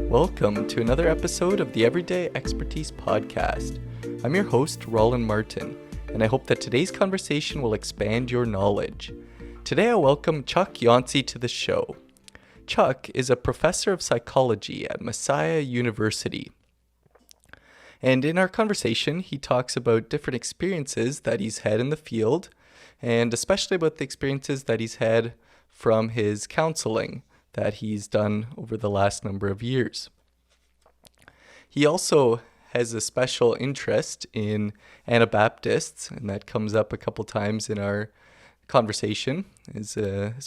Welcome to another episode of the Everyday Expertise Podcast. I'm your host, Roland Martin, and I hope that today's conversation will expand your knowledge. Today I welcome Chuck Jantzi to the show. Chuck is a professor of psychology at Messiah University. And in our conversation, he talks about different experiences that he's had in the field, and especially about the experiences that he's had from his counseling that he's done over the last number of years. He also has a special interest in Anabaptists, and that comes up a couple times in our conversation as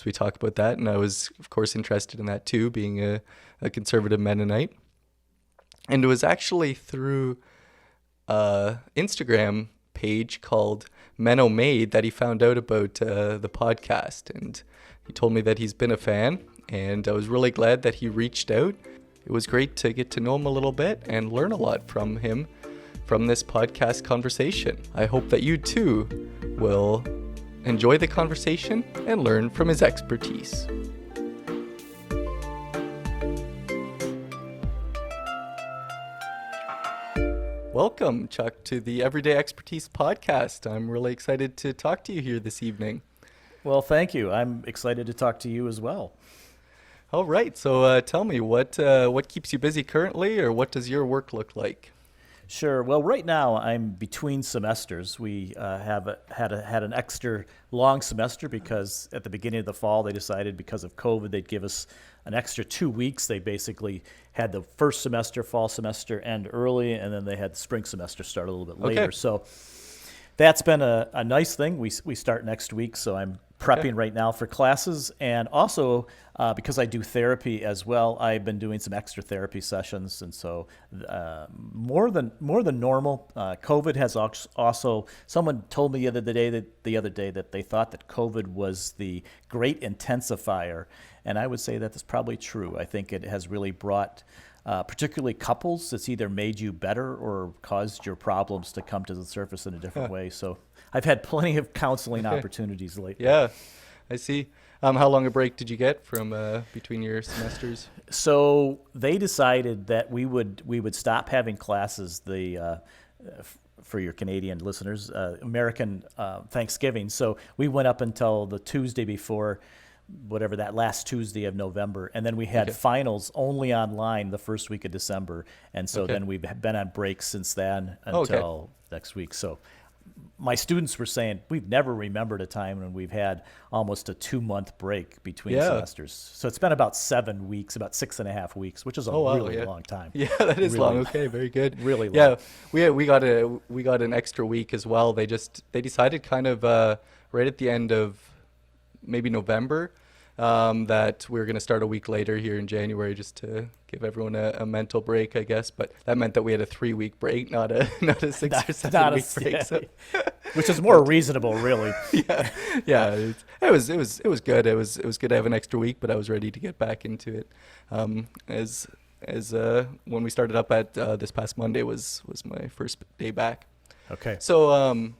we talk about that. And I was, of course, interested in that too, being a conservative Mennonite. And it was actually through an Instagram page called Menno Made that he found out about the podcast. And he told me that he's been a fan, and I was really glad that he reached out. It was great to get to know him a little bit and learn a lot from him from this podcast conversation. I hope that you too will enjoy the conversation and learn from his expertise. Welcome, Chuck, to the Everyday Expertise Podcast. I'm really excited to talk to you here this evening. Well, thank you. I'm excited to talk to you as well. All right. So tell me, what keeps you busy currently, or what does your work look like? Sure. Well, right now I'm between semesters. We had an extra long semester because at the beginning of the fall they decided because of COVID they'd give us an extra 2 weeks. They basically had the first semester, fall semester, end early, and then they had the spring semester start a little bit later. Okay. So that's been a nice thing. We start next week, so I'm prepping right now for classes, and also because I do therapy as well, I've been doing some extra therapy sessions, and so more than normal. COVID has also. Someone told me the other day that they thought that COVID was the great intensifier, and I would say that that's probably true. I think it has really brought. Particularly couples, it's either made you better or caused your problems to come to the surface in a different way. So I've had plenty of counseling opportunities lately. Yeah, I see. How long a break did you get from between your semesters? So they decided that we would stop having classes for your Canadian listeners, American Thanksgiving. So we went up until the Tuesday before, whatever that last Tuesday of November, and then we had finals only online the first week of December, and so then we've been on break since then until next week. So my students were saying we've never remembered a time when we've had almost a 2-month break between semesters. So it's been about 7 weeks, about 6.5 weeks, which is a really long time. Yeah, that is long. Okay, very good. Really long. Yeah, we got an extra week as well. They decided kind of right at the end of maybe November, that we were going to start a week later here in January, just to give everyone a mental break, I guess. But that meant that we had a 3-week break, not a 6 or 7 week break. Yeah. So. Which is more reasonable, really. Yeah. It was good. It was good to have an extra week, but I was ready to get back into it. As when we started up at this past Monday was my first day back. Okay. So.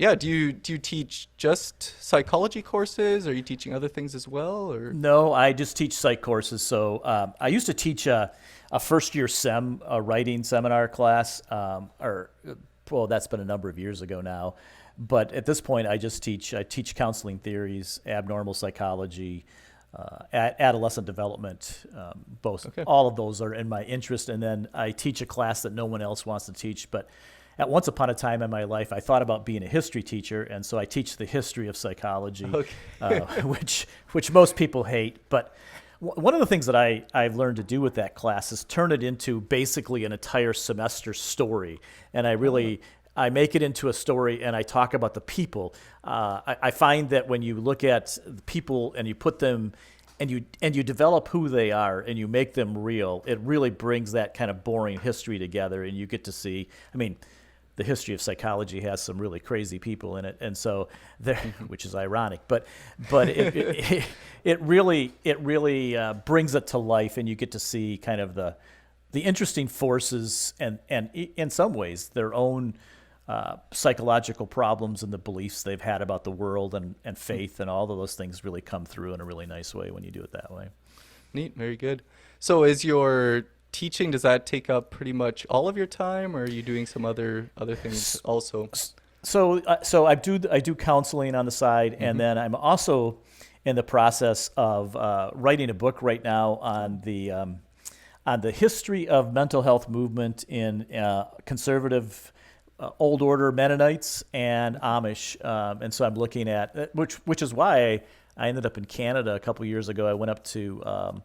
Yeah, do you teach just psychology courses? Are you teaching other things as well? Or no, I just teach psych courses. So I used to teach a first-year writing seminar class, that's been a number of years ago now. But at this point, I teach counseling theories, abnormal psychology, adolescent development. All of those are in my interest. And then I teach a class that no one else wants to teach, but at once upon a time in my life, I thought about being a history teacher, and so I teach the history of psychology, which most people hate. But one of the things that I've learned to do with that class is turn it into basically an entire semester story, and I make it into a story, and I talk about the people. I find that when you look at the people and you put them and you develop who they are and you make them real, it really brings that kind of boring history together, and you get to see. The history of psychology has some really crazy people in it, and so which is ironic, but it really brings it to life, and you get to see kind of the interesting forces and in some ways their own psychological problems and the beliefs they've had about the world and faith, and all of those things really come through in a really nice way when you do it that way. Neat, very good. So is your teaching, does that take up pretty much all of your time, or are you doing some other things also? So I do counseling on the side, and then I'm also in the process of writing a book right now on the history of mental health movement in conservative old order Mennonites and Amish, and so I'm looking at which is why I ended up in Canada a couple years ago. I went up to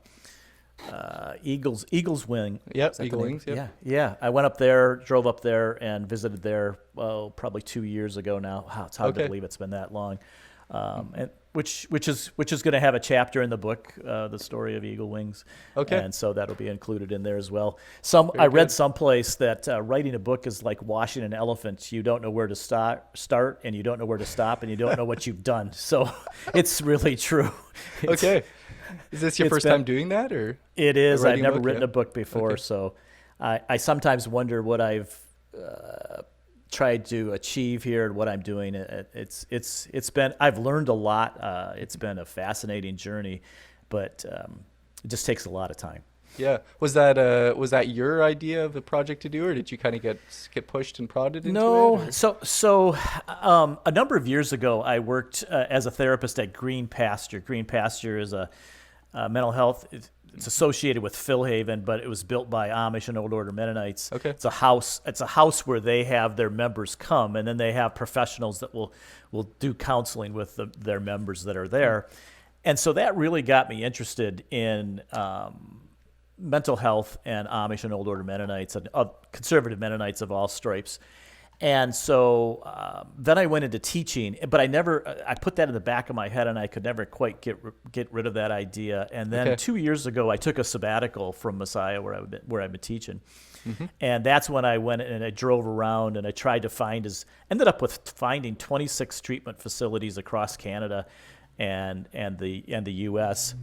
Eagles Wing. Yep, Eagle Wings. Yep. Yeah. I went up there, drove up there, and visited there. Probably 2 years ago now. Wow, it's hard to believe it's been that long. And which is going to have a chapter in the book, the story of Eagle Wings. Okay. And so that'll be included in there as well. I read someplace that writing a book is like washing an elephant. You don't know where to start, and you don't know where to stop, and you don't know what you've done. So it's really true. Okay. Is this your first time doing that, or? It is. I've never written a book before, so I sometimes wonder what I've tried to achieve here and what I'm doing. I've learned a lot. It's been a fascinating journey, but it just takes a lot of time. Yeah. Was that your idea of the project to do, or did you kind of get pushed and prodded into it? No. So a number of years ago, I worked as a therapist at Green Pasture. Green Pasture is a mental health. It's associated with Philhaven, but it was built by Amish and Old Order Mennonites. Okay. It's a house where they have their members come, and then they have professionals that will do counseling with their members that are there. And so that really got me interested in mental health and Amish and Old Order Mennonites and conservative Mennonites of all stripes. And so then I went into teaching, but I put that in the back of my head, and I could never quite get rid of that idea. And then 2 years ago, I took a sabbatical from Messiah, where I've been teaching. And that's when I went and I drove around, and I tried to ended up with finding 26 treatment facilities across Canada and the U.S.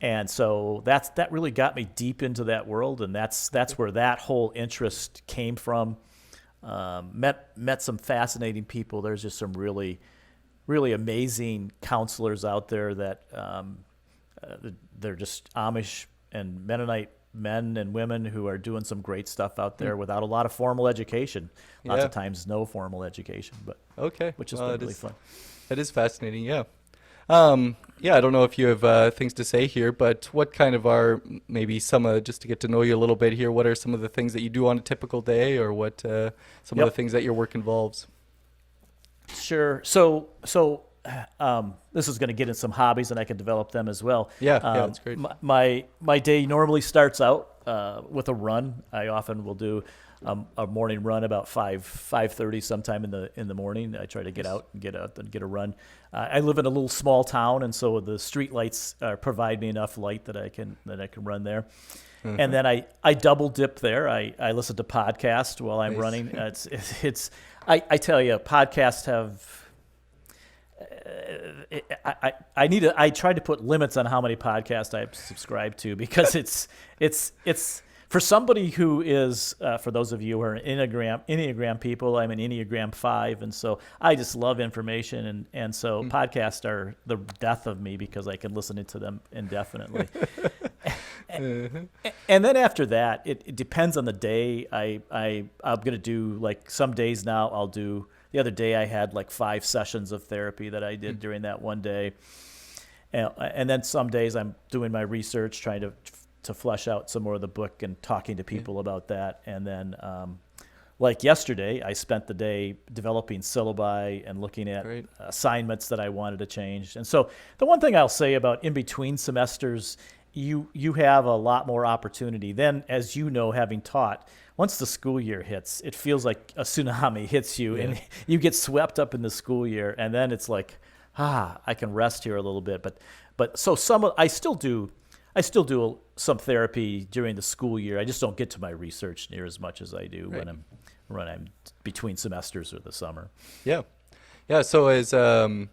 And so that really got me deep into that world, and that's where that whole interest came from. Met some fascinating people. There's just some really, really amazing counselors out there that they're just Amish and Mennonite men and women who are doing some great stuff out there without a lot of formal education. Lots of times no formal education, but which is really fun. That is fascinating. Yeah. I don't know if you have things to say here, but what kind of are maybe some just to get to know you a little bit here, what are some of the things that you do on a typical day, or what some of the things that your work involves? Sure. So this is going to get in some hobbies, and I can develop them as well. Yeah, that's great. My day normally starts out with a run. I often will do a morning run about 5:30 sometime in the morning. I try to get out and get a run. I live in a little small town, and so the street lights provide me enough light that I can run there. And then I double dip there. I listen to podcasts while I'm running. I tell you, podcasts have. I try to put limits on how many podcasts I subscribe to, because it's for somebody who is for those of you who are Enneagram people. I'm an Enneagram 5, and so I just love information, and so podcasts are the death of me because I can listen to them indefinitely. And then after that, it depends on the day. I'm going to do, like, some days now I'll do. The other day I had like 5 sessions of therapy that I did during that one day. And then some days I'm doing my research, trying to flesh out some more of the book and talking to people about that. And then like yesterday, I spent the day developing syllabi and looking at assignments that I wanted to change. And so the one thing I'll say about in between semesters, you have a lot more opportunity. Then, as you know, having taught, once the school year hits, it feels like a tsunami hits you, and you get swept up in the school year, and then it's like, I can rest here a little bit. But so I still do some therapy during the school year. I just don't get to my research near as much as I do when I'm between semesters or the summer. Yeah. So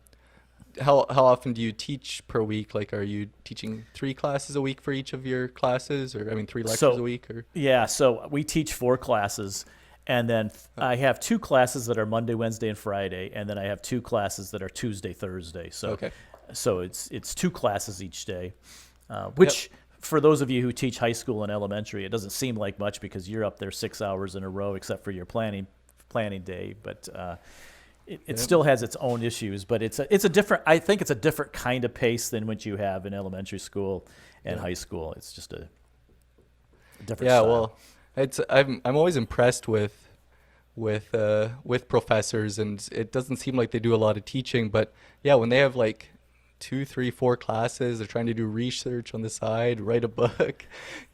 how often do you teach per week? Like, are you teaching 3 classes a week for each of your classes, or 3 lectures a week? Or yeah, so we teach 4 classes, and then I have 2 classes that are Monday, Wednesday, and Friday, and then I have 2 classes that are Tuesday, Thursday. So it's 2 classes each day, which for those of you who teach high school and elementary, it doesn't seem like much because you're up there 6 hours in a row, except for your planning day. But it still has its own issues. But it's a different. I think it's a different kind of pace than what you have in elementary school and high school. It's just a different. Yeah, style. well, I'm always impressed with professors, and it doesn't seem like they do a lot of teaching. But yeah, when they have like 2, 3, 4 classes, they're trying to do research on the side, write a book,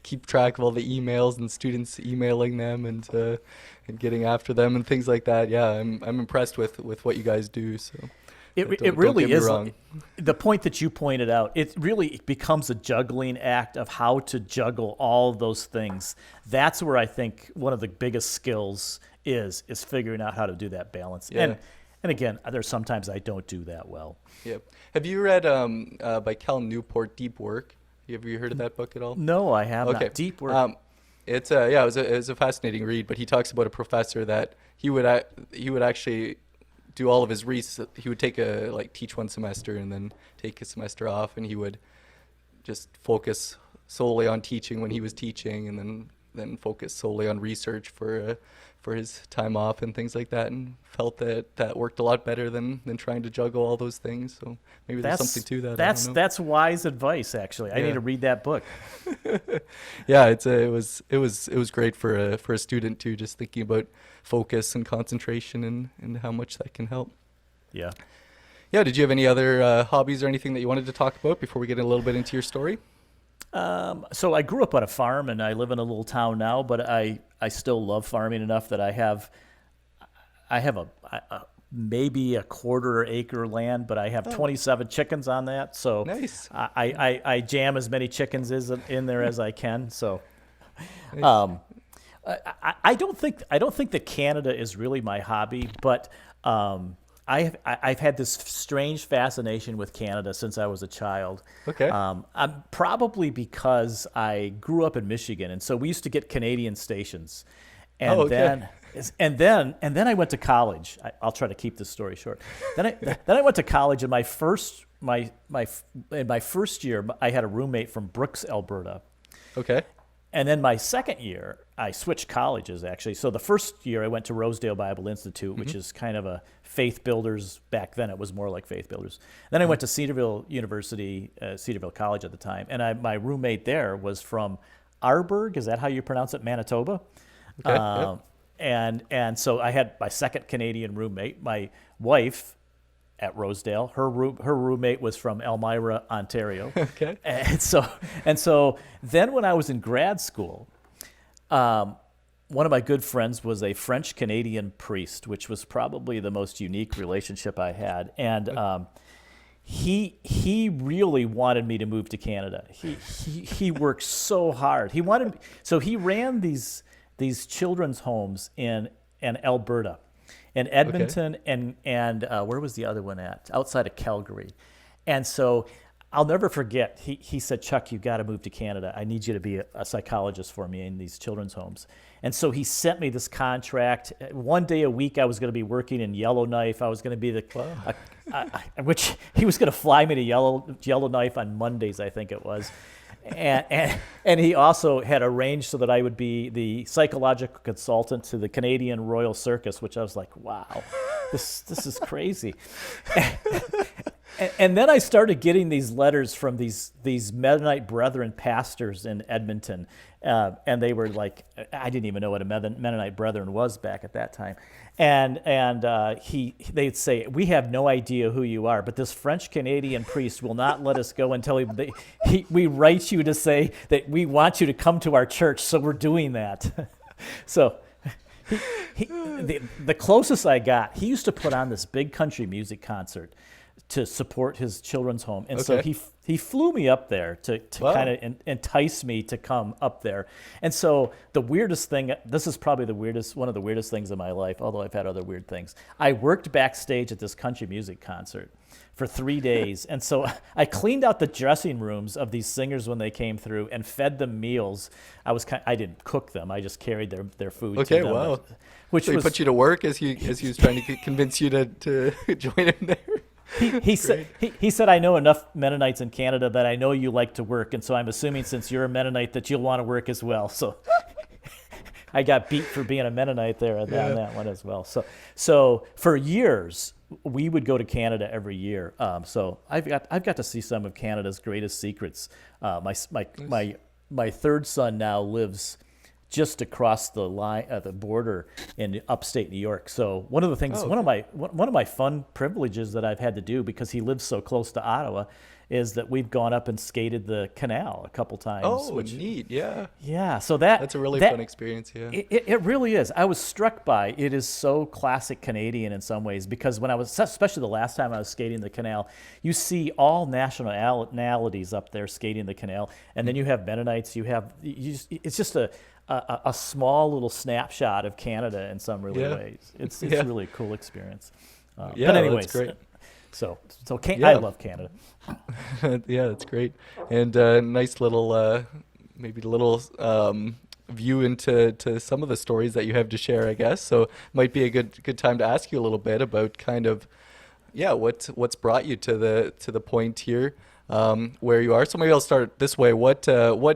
keep track of all the emails and students emailing them and getting after them and things like that. Yeah, I'm impressed with what you guys do. So It really is. The point that you pointed out, it really becomes a juggling act of how to juggle all those things. That's where I think one of the biggest skills is figuring out how to do that balance. Yeah. And again, there's sometimes I don't do that well. Yep. Have you read by Cal Newport, Deep Work? Have you heard of that book at all? No, I have not. Deep Work. It was a fascinating read, but he talks about a professor that he would actually do all of his research. He would teach one semester and then take a semester off, and he would just focus solely on teaching when he was teaching, and then focus solely on research for his time off and things like that, and felt that worked a lot better than trying to juggle all those things. So maybe there's something to that. That's wise advice, actually. I need to read that book. Yeah, it was great for a student too, just thinking about focus and concentration and how much that can help. Yeah. Yeah. Did you have any other hobbies or anything that you wanted to talk about before we get a little bit into your story? So I grew up on a farm, and I live in a little town now, but I still love farming enough that I have a maybe a quarter acre land, but I have 27 chickens on that. So nice. I jam as many chickens in there as I can. So, Nice. I don't think that Canada is really my hobby, but I've had this strange fascination with Canada since I was a child. Okay. I'm probably because I grew up in Michigan, and so we used to get Canadian stations, and then I went to college. I'll try to keep this story short. Then I went to college, and my first year, I had a roommate from Brooks, Alberta. Okay. And then my second year, I switched colleges, actually. So the first year, I went to Rosedale Bible Institute, which is kind of a Faith Builders. Back then, it was more like Faith Builders. Then I went to Cedarville University, Cedarville College at the time. And my roommate there was from Arborg. Is that how you pronounce it? Manitoba. Okay. Yep. And so I had my second Canadian roommate. My wife at Rosedale, her roommate was from Elmira, Ontario. Okay. And so then when I was in grad school, one of my good friends was a French Canadian priest, which was probably the most unique relationship I had. And he really wanted me to move to Canada. He worked so hard. He ran these children's homes in Alberta, in Edmonton, and where was the other one at? Outside of Calgary. And so I'll never forget, he said, "Chuck, you got to move to Canada. I need you to be a psychologist for me in these children's homes." And so he sent me this contract. One day a week I was going to be working in Yellowknife. I was going to be which he was going to fly me to Yellowknife on Mondays, I think it was. And he also had arranged so that I would be the psychological consultant to the Canadian Royal Circus, which I was like, wow, this is crazy. And then I started getting these letters from these Mennonite Brethren pastors in Edmonton, and they were like, I didn't even know what a Mennonite Brethren was back at that time, and they'd say, "We have no idea who you are, but this French Canadian priest will not let us go until we write you to say that we want you to come to our church, so we're doing that." So. The closest I got, he used to put on this big country music concert to support his children's home. And so he flew me up there to kind of entice me to come up there. And so the weirdest thing, this is probably one of the weirdest things in my life, although I've had other weird things. I worked backstage at this country music concert for 3 days. And so I cleaned out the dressing rooms of these singers when they came through and fed them meals. I didn't cook them. I just carried their food to them. Wow. Which so he put you to work as he was trying to convince you to join him there? he said he said, I know enough Mennonites in Canada that I know you like to work, and so I'm assuming since you're a Mennonite that you'll want to work as well. So I got beat for being a Mennonite there on that one as well. So for years we would go to Canada every year. So I've got to see some of Canada's greatest secrets. My third son now lives just across the line, the border in upstate New York. So one of the things, one of my fun privileges that I've had to do because he lives so close to Ottawa, is that we've gone up and skated the canal a couple times. Oh, neat! Yeah, yeah. So that's a really fun experience. Yeah, it really is. I was struck by it is so classic Canadian in some ways because when I was, especially the last time I was skating the canal, you see all nationalities up there skating the canal, and then you have Mennonites. It's just a small little snapshot of Canada in some ways. It's really a cool experience. But anyways, that's great. So I love Canada. Yeah, that's great, and nice little view into some of the stories that you have to share, I guess. So might be a good time to ask you a little bit about kind of what's brought you to the point here where you are. So maybe I'll start this way. What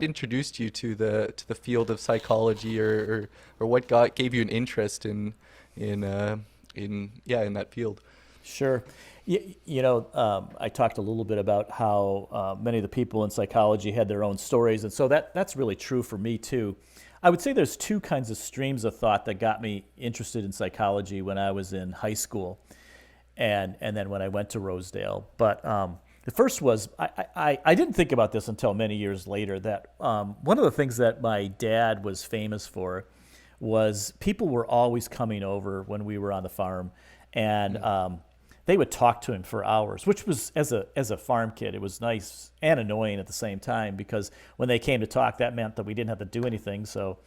introduced you to the field of psychology, or what gave you an interest in that field? Sure. I talked a little bit about how many of the people in psychology had their own stories, and so that's really true for me too. I would say there's two kinds of streams of thought that got me interested in psychology when I was in high school, and then when I went to Rosedale. But the first was I didn't think about this until many years later, that one of the things that my dad was famous for was people were always coming over when we were on the farm, and they would talk to him for hours, which was, as a farm kid, it was nice and annoying at the same time, because when they came to talk, that meant that we didn't have to do anything. So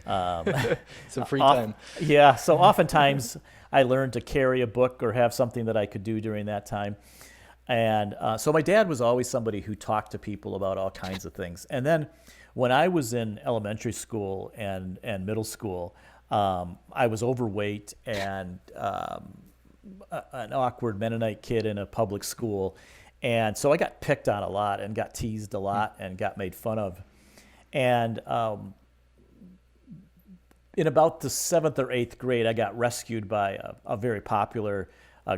some free time. Yeah. So oftentimes I learned to carry a book or have something that I could do during that time. And so my dad was always somebody who talked to people about all kinds of things. And then when I was in elementary school and middle school, I was overweight and an awkward Mennonite kid in a public school. And so I got picked on a lot and got teased a lot and got made fun of. And in about the 7th or 8th grade, I got rescued by a very popular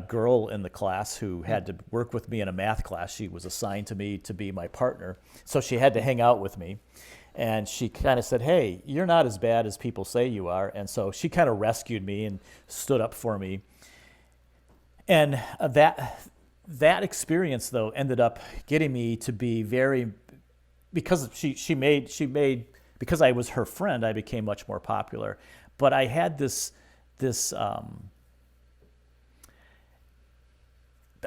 girl in the class who had to work with me in a math class. She was assigned to me to be my partner, so she had to hang out with me. And she kind of said, hey, you're not as bad as people say you are. And so she kind of rescued me and stood up for me. And that experience, though, ended up getting me to be because she made because I was her friend, I became much more popular. But I had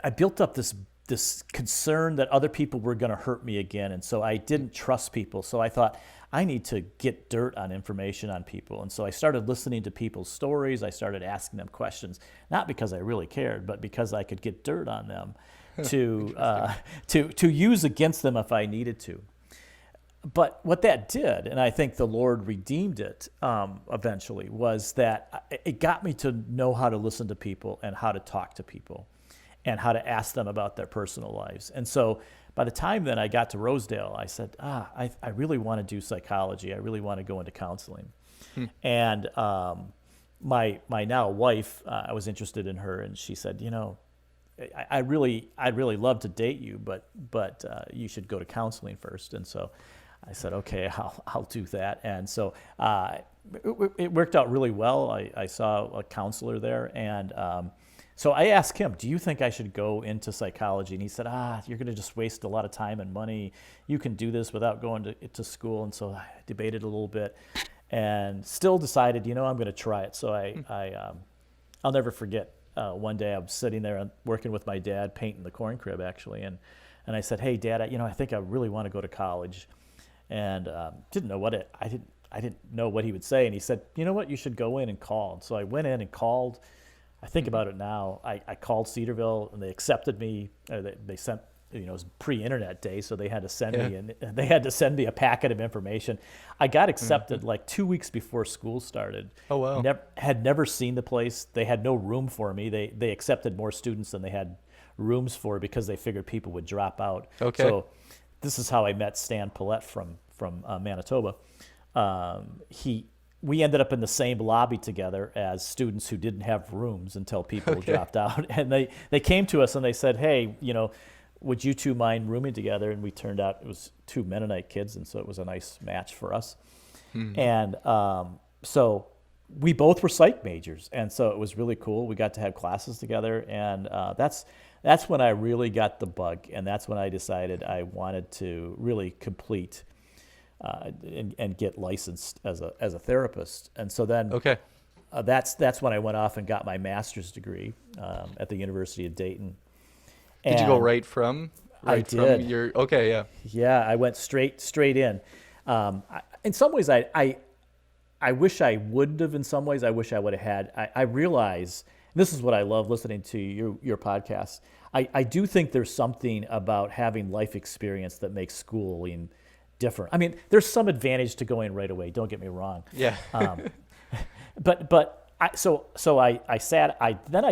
I built up this concern that other people were going to hurt me again, and so I didn't trust people. So I thought, I need to get dirt on information on people. And so I started listening to people's stories. I started asking them questions, not because I really cared, but because I could get dirt on them to use against them if I needed to. But what that did, and I think the Lord redeemed it eventually, was that it got me to know how to listen to people and how to talk to people and how to ask them about their personal lives. And so by the time then I got to Rosedale, I said, I really want to do psychology. I really want to go into counseling. And my now wife, I was interested in her, and she said, I'd really love to date you, but you should go to counseling first. And so I said, okay, I'll do that. And so it worked out really well. I saw a counselor there, and so I asked him, do you think I should go into psychology? And he said, you're going to just waste a lot of time and money. You can do this without going to school. And so I debated a little bit and still decided, I'm going to try it. So I'll never forget. One day I was sitting there working with my dad, painting the corn crib, actually. And I said, hey, Dad, I think I really want to go to college. And didn't know I didn't know what he would say. And he said, you know what, you should go in and call. So I went in and called. I think about it now. I called Cedarville, and they accepted me. They sent it was pre-internet day, so they had to send me a packet of information. I got accepted like 2 weeks before school started. Oh, wow. Had never seen the place. They had no room for me. They accepted more students than they had rooms for because they figured people would drop out. Okay. So this is how I met Stan Paulette from Manitoba. We ended up in the same lobby together as students who didn't have rooms until people dropped out. And they came to us and they said, hey, would you two mind rooming together? And we turned out it was two Mennonite kids, and so it was a nice match for us. And so we both were psych majors, and so it was really cool. We got to have classes together, and that's when I really got the bug, and that's when I decided I wanted to really complete and get licensed as a therapist. And so then that's when I went off and got my master's degree at the University of Dayton. Did you go right from? I did. Yeah, I went straight in. In some ways, I wish I wouldn't have. In some ways, I wish I would have had. I realize, and this is what I love listening to your podcast. I do think there's something about having life experience that makes schooling different. I mean, there's some advantage to going right away. Don't get me wrong. Yeah. But I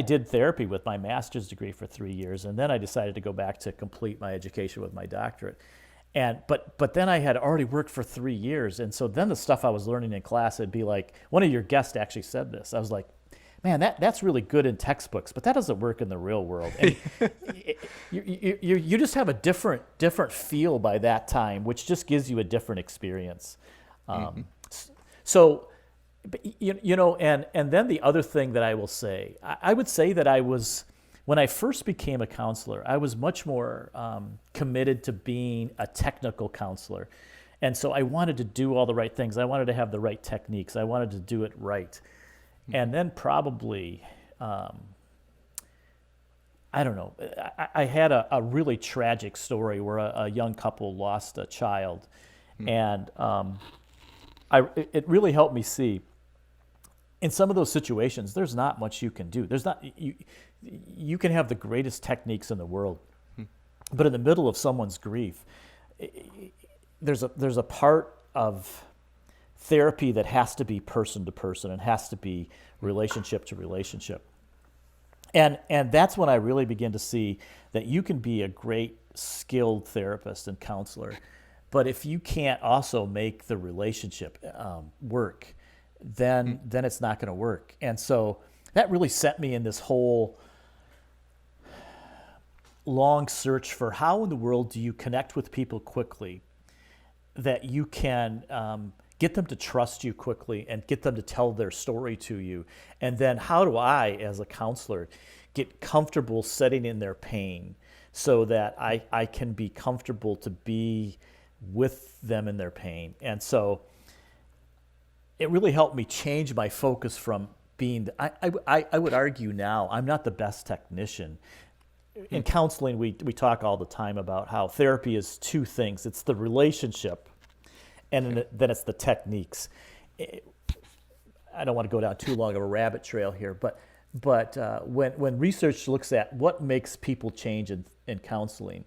did therapy with my master's degree for 3 years, and then I decided to go back to complete my education with my doctorate. But then I had already worked for 3 years, and so then the stuff I was learning in class, it'd be like, one of your guests actually said this. I was like, man, that's really good in textbooks, but that doesn't work in the real world. And you just have a different feel by that time, which just gives you a different experience. So, and then the other thing that I will say, I would say that when I first became a counselor, I was much more committed to being a technical counselor. And so I wanted to do all the right things. I wanted to have the right techniques. I wanted to do it right. And then probably, I don't know, I had a really tragic story where a young couple lost a child. And it really helped me see, in some of those situations, there's not much you can do. You can have the greatest techniques in the world, but in the middle of someone's grief, there's a part of therapy that has to be person to person and has to be relationship to relationship. And that's when I really begin to see that you can be a great skilled therapist and counselor, but if you can't also make the relationship work, then it's not going to work. And so that really set me in this whole long search for how in the world do you connect with people quickly, that you can get them to trust you quickly and get them to tell their story to you. And then how do I, as a counselor, get comfortable sitting in their pain so that I can be comfortable to be with them in their pain. And so it really helped me change my focus from being, I would argue now, I'm not the best technician. In counseling, we talk all the time about how therapy is two things. It's the relationship, and then it's the techniques. I don't want to go down too long of a rabbit trail here, but when research looks at what makes people change in counseling,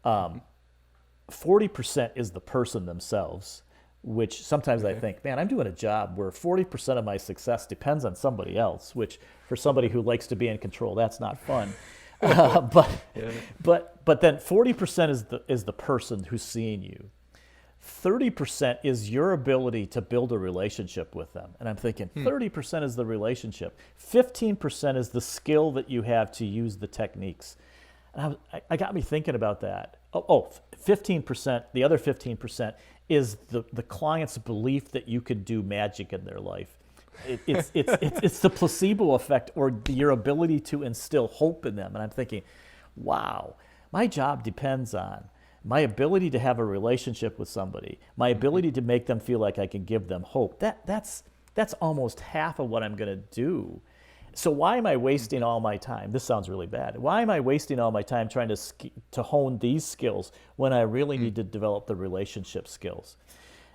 40% is the person themselves, which sometimes I think, man, I'm doing a job where 40% of my success depends on somebody else, which for somebody who likes to be in control, that's not fun. But then 40% is the person who's seeing you. 30% is your ability to build a relationship with them. And I'm thinking 30% is the relationship. 15% is the skill that you have to use the techniques. And I got me thinking about that. 15%, the other 15% is the client's belief that you can do magic in their life. It's the placebo effect, or your ability to instill hope in them. And I'm thinking, wow, my job depends on my ability to have a relationship with somebody, my ability to make them feel like I can give them hope. That's almost half of what I'm going to do. So why am I wasting all my time? This sounds really bad. Why am I wasting all my time trying to hone these skills when I really need to develop the relationship skills?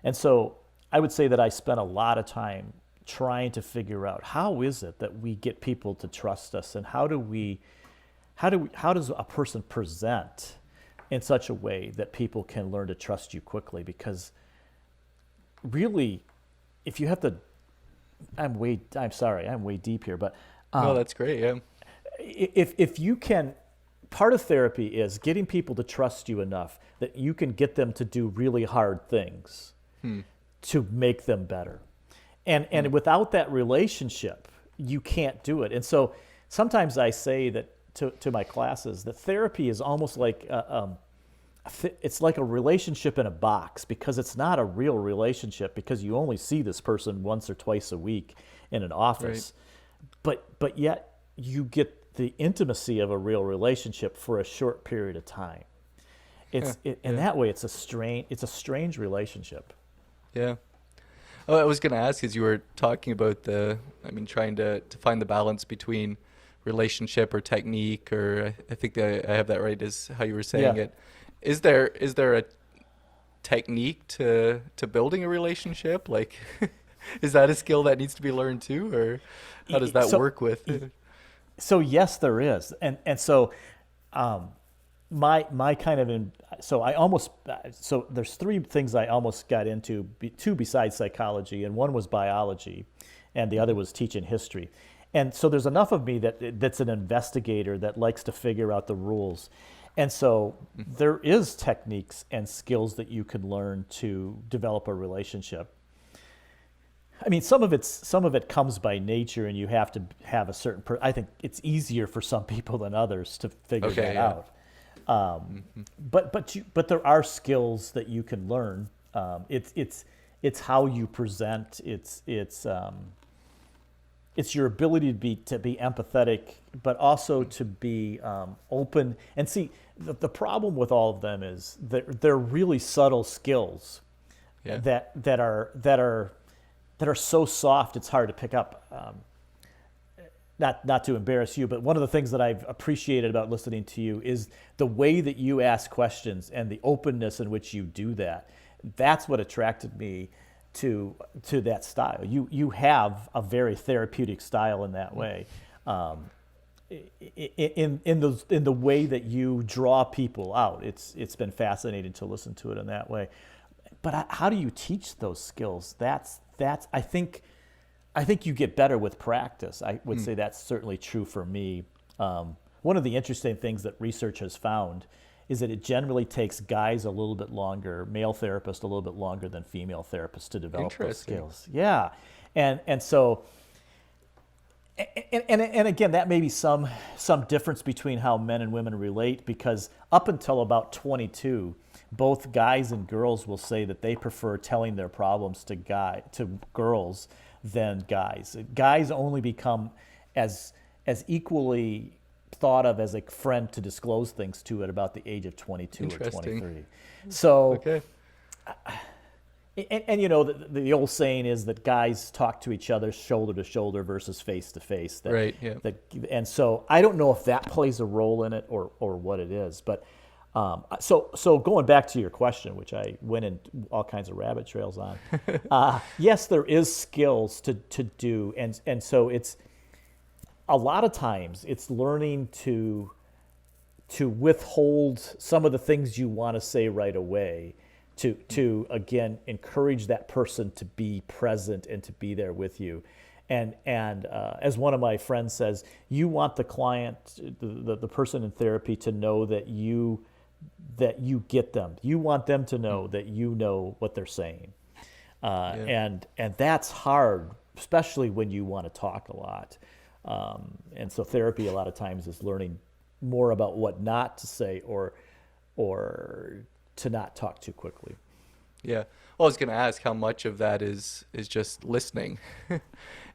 And so I would say that I spent a lot of time trying to figure out, how is it that we get people to trust us, and how does a person present in such a way that people can learn to trust you quickly. Because really, if you have to, I'm sorry, I'm way deep here, but No, that's great. Yeah. if you can, part of therapy is getting people to trust you enough that you can get them to do really hard things to make them better. And without that relationship, you can't do it. And so sometimes I say that to my classes that therapy is almost like it's like a relationship in a box, because it's not a real relationship, because you only see this person once or twice a week in an office. Right. But yet you get the intimacy of a real relationship for a short period of time. In that way, it's a strange relationship. Yeah. Oh, I was going to ask, as you were talking about trying to find the balance between relationship or technique, or I think I have that right, is how you were saying it. Is there a technique to building a relationship? Like, is that a skill that needs to be learned too, or how does that work with it? So yes, there is, and so my kind of so there's three things I almost got into, two besides psychology, and one was biology, and the other was teaching history. And so there's enough of me that's an investigator that likes to figure out the rules. And so there is techniques and skills that you can learn to develop a relationship. I mean, some of it comes by nature, and you have to have a certain. I think it's easier for some people than others to figure that out. But there are skills that you can learn. It's how you present. It's your ability to be empathetic, but also to be open. And see, the problem with all of them is that they're really subtle skills that are so soft it's hard to pick up. Not to embarrass you, but one of the things that I've appreciated about listening to you is the way that you ask questions and the openness in which you do that. That's what attracted me to that style. You have a very therapeutic style in that way, in the way that you draw people out. It's been fascinating to listen to it in that way. But how do you teach those skills? That's I think you get better with practice. I would say that's certainly true for me. One of the interesting things that research has found is that it generally takes guys a little bit longer, male therapists a little bit longer than female therapists to develop those skills. Yeah, and so, and again, that may be some difference between how men and women relate, because up until about 22, both guys and girls will say that they prefer telling their problems to girls than guys. Guys only become as equally thought of as a friend to disclose things to at about the age of 22 or 23. So, okay. And you know, the old saying is that guys talk to each other shoulder to shoulder versus face to face. Right. Yeah. And so I don't know if that plays a role in it or what it is, but so going back to your question, which I went in all kinds of rabbit trails on. Yes, there is skills to do, and so it's. A lot of times it's learning to withhold some of the things you want to say right away, to again encourage that person to be present and to be there with you. And as one of my friends says, you want the client, the person in therapy, to know that you get them. You want them to know that you know what they're saying. And that's hard, especially when you want to talk a lot. And so therapy a lot of times is learning more about what not to say or to not talk too quickly. Yeah. Well, I was going to ask how much of that is just listening.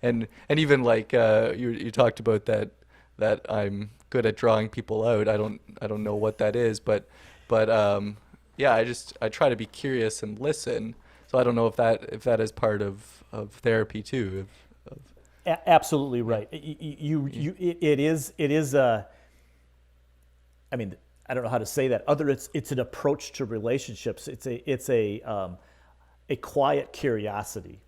and even like you talked about that I'm good at drawing people out. I don't know what that is, but I try to be curious and listen. So I don't know if that is part of therapy too. Absolutely right. It is a. I mean, I don't know how to say that. It's an approach to relationships. It's a quiet curiosity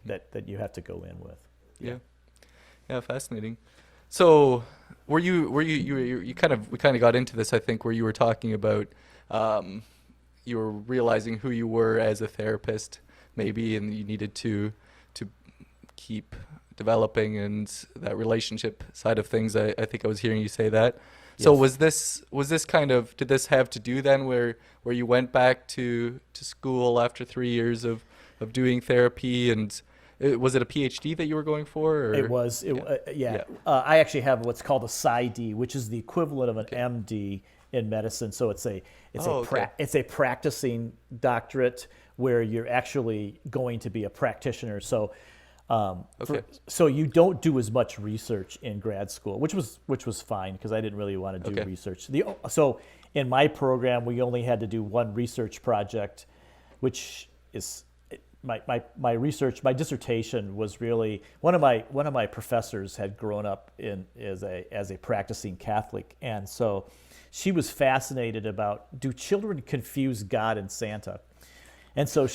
that you have to go in with. Yeah, fascinating. So you kind of we kind of got into this, I think, where you were talking about um, you were realizing who you were as a therapist, maybe, and you needed to keep developing and that relationship side of things. I think I was hearing you say that. So Yes. was this kind of, did this have to do then where you went back to school after 3 years of doing therapy, and was it a PhD that you were going for, It or was, yeah, yeah. yeah, I actually have what's called a PsyD, which is the equivalent of an okay, MD in medicine. So oh, okay, it's a practicing doctorate where you're actually going to be a practitioner. So, okay, so you don't do as much research in grad school, which was fine because I didn't really want to do okay, research. So in my program, we only had to do one research project, which is my research. My dissertation was really one of my professors had grown up in as a practicing Catholic, and so she was fascinated about, do children confuse God and Santa? And so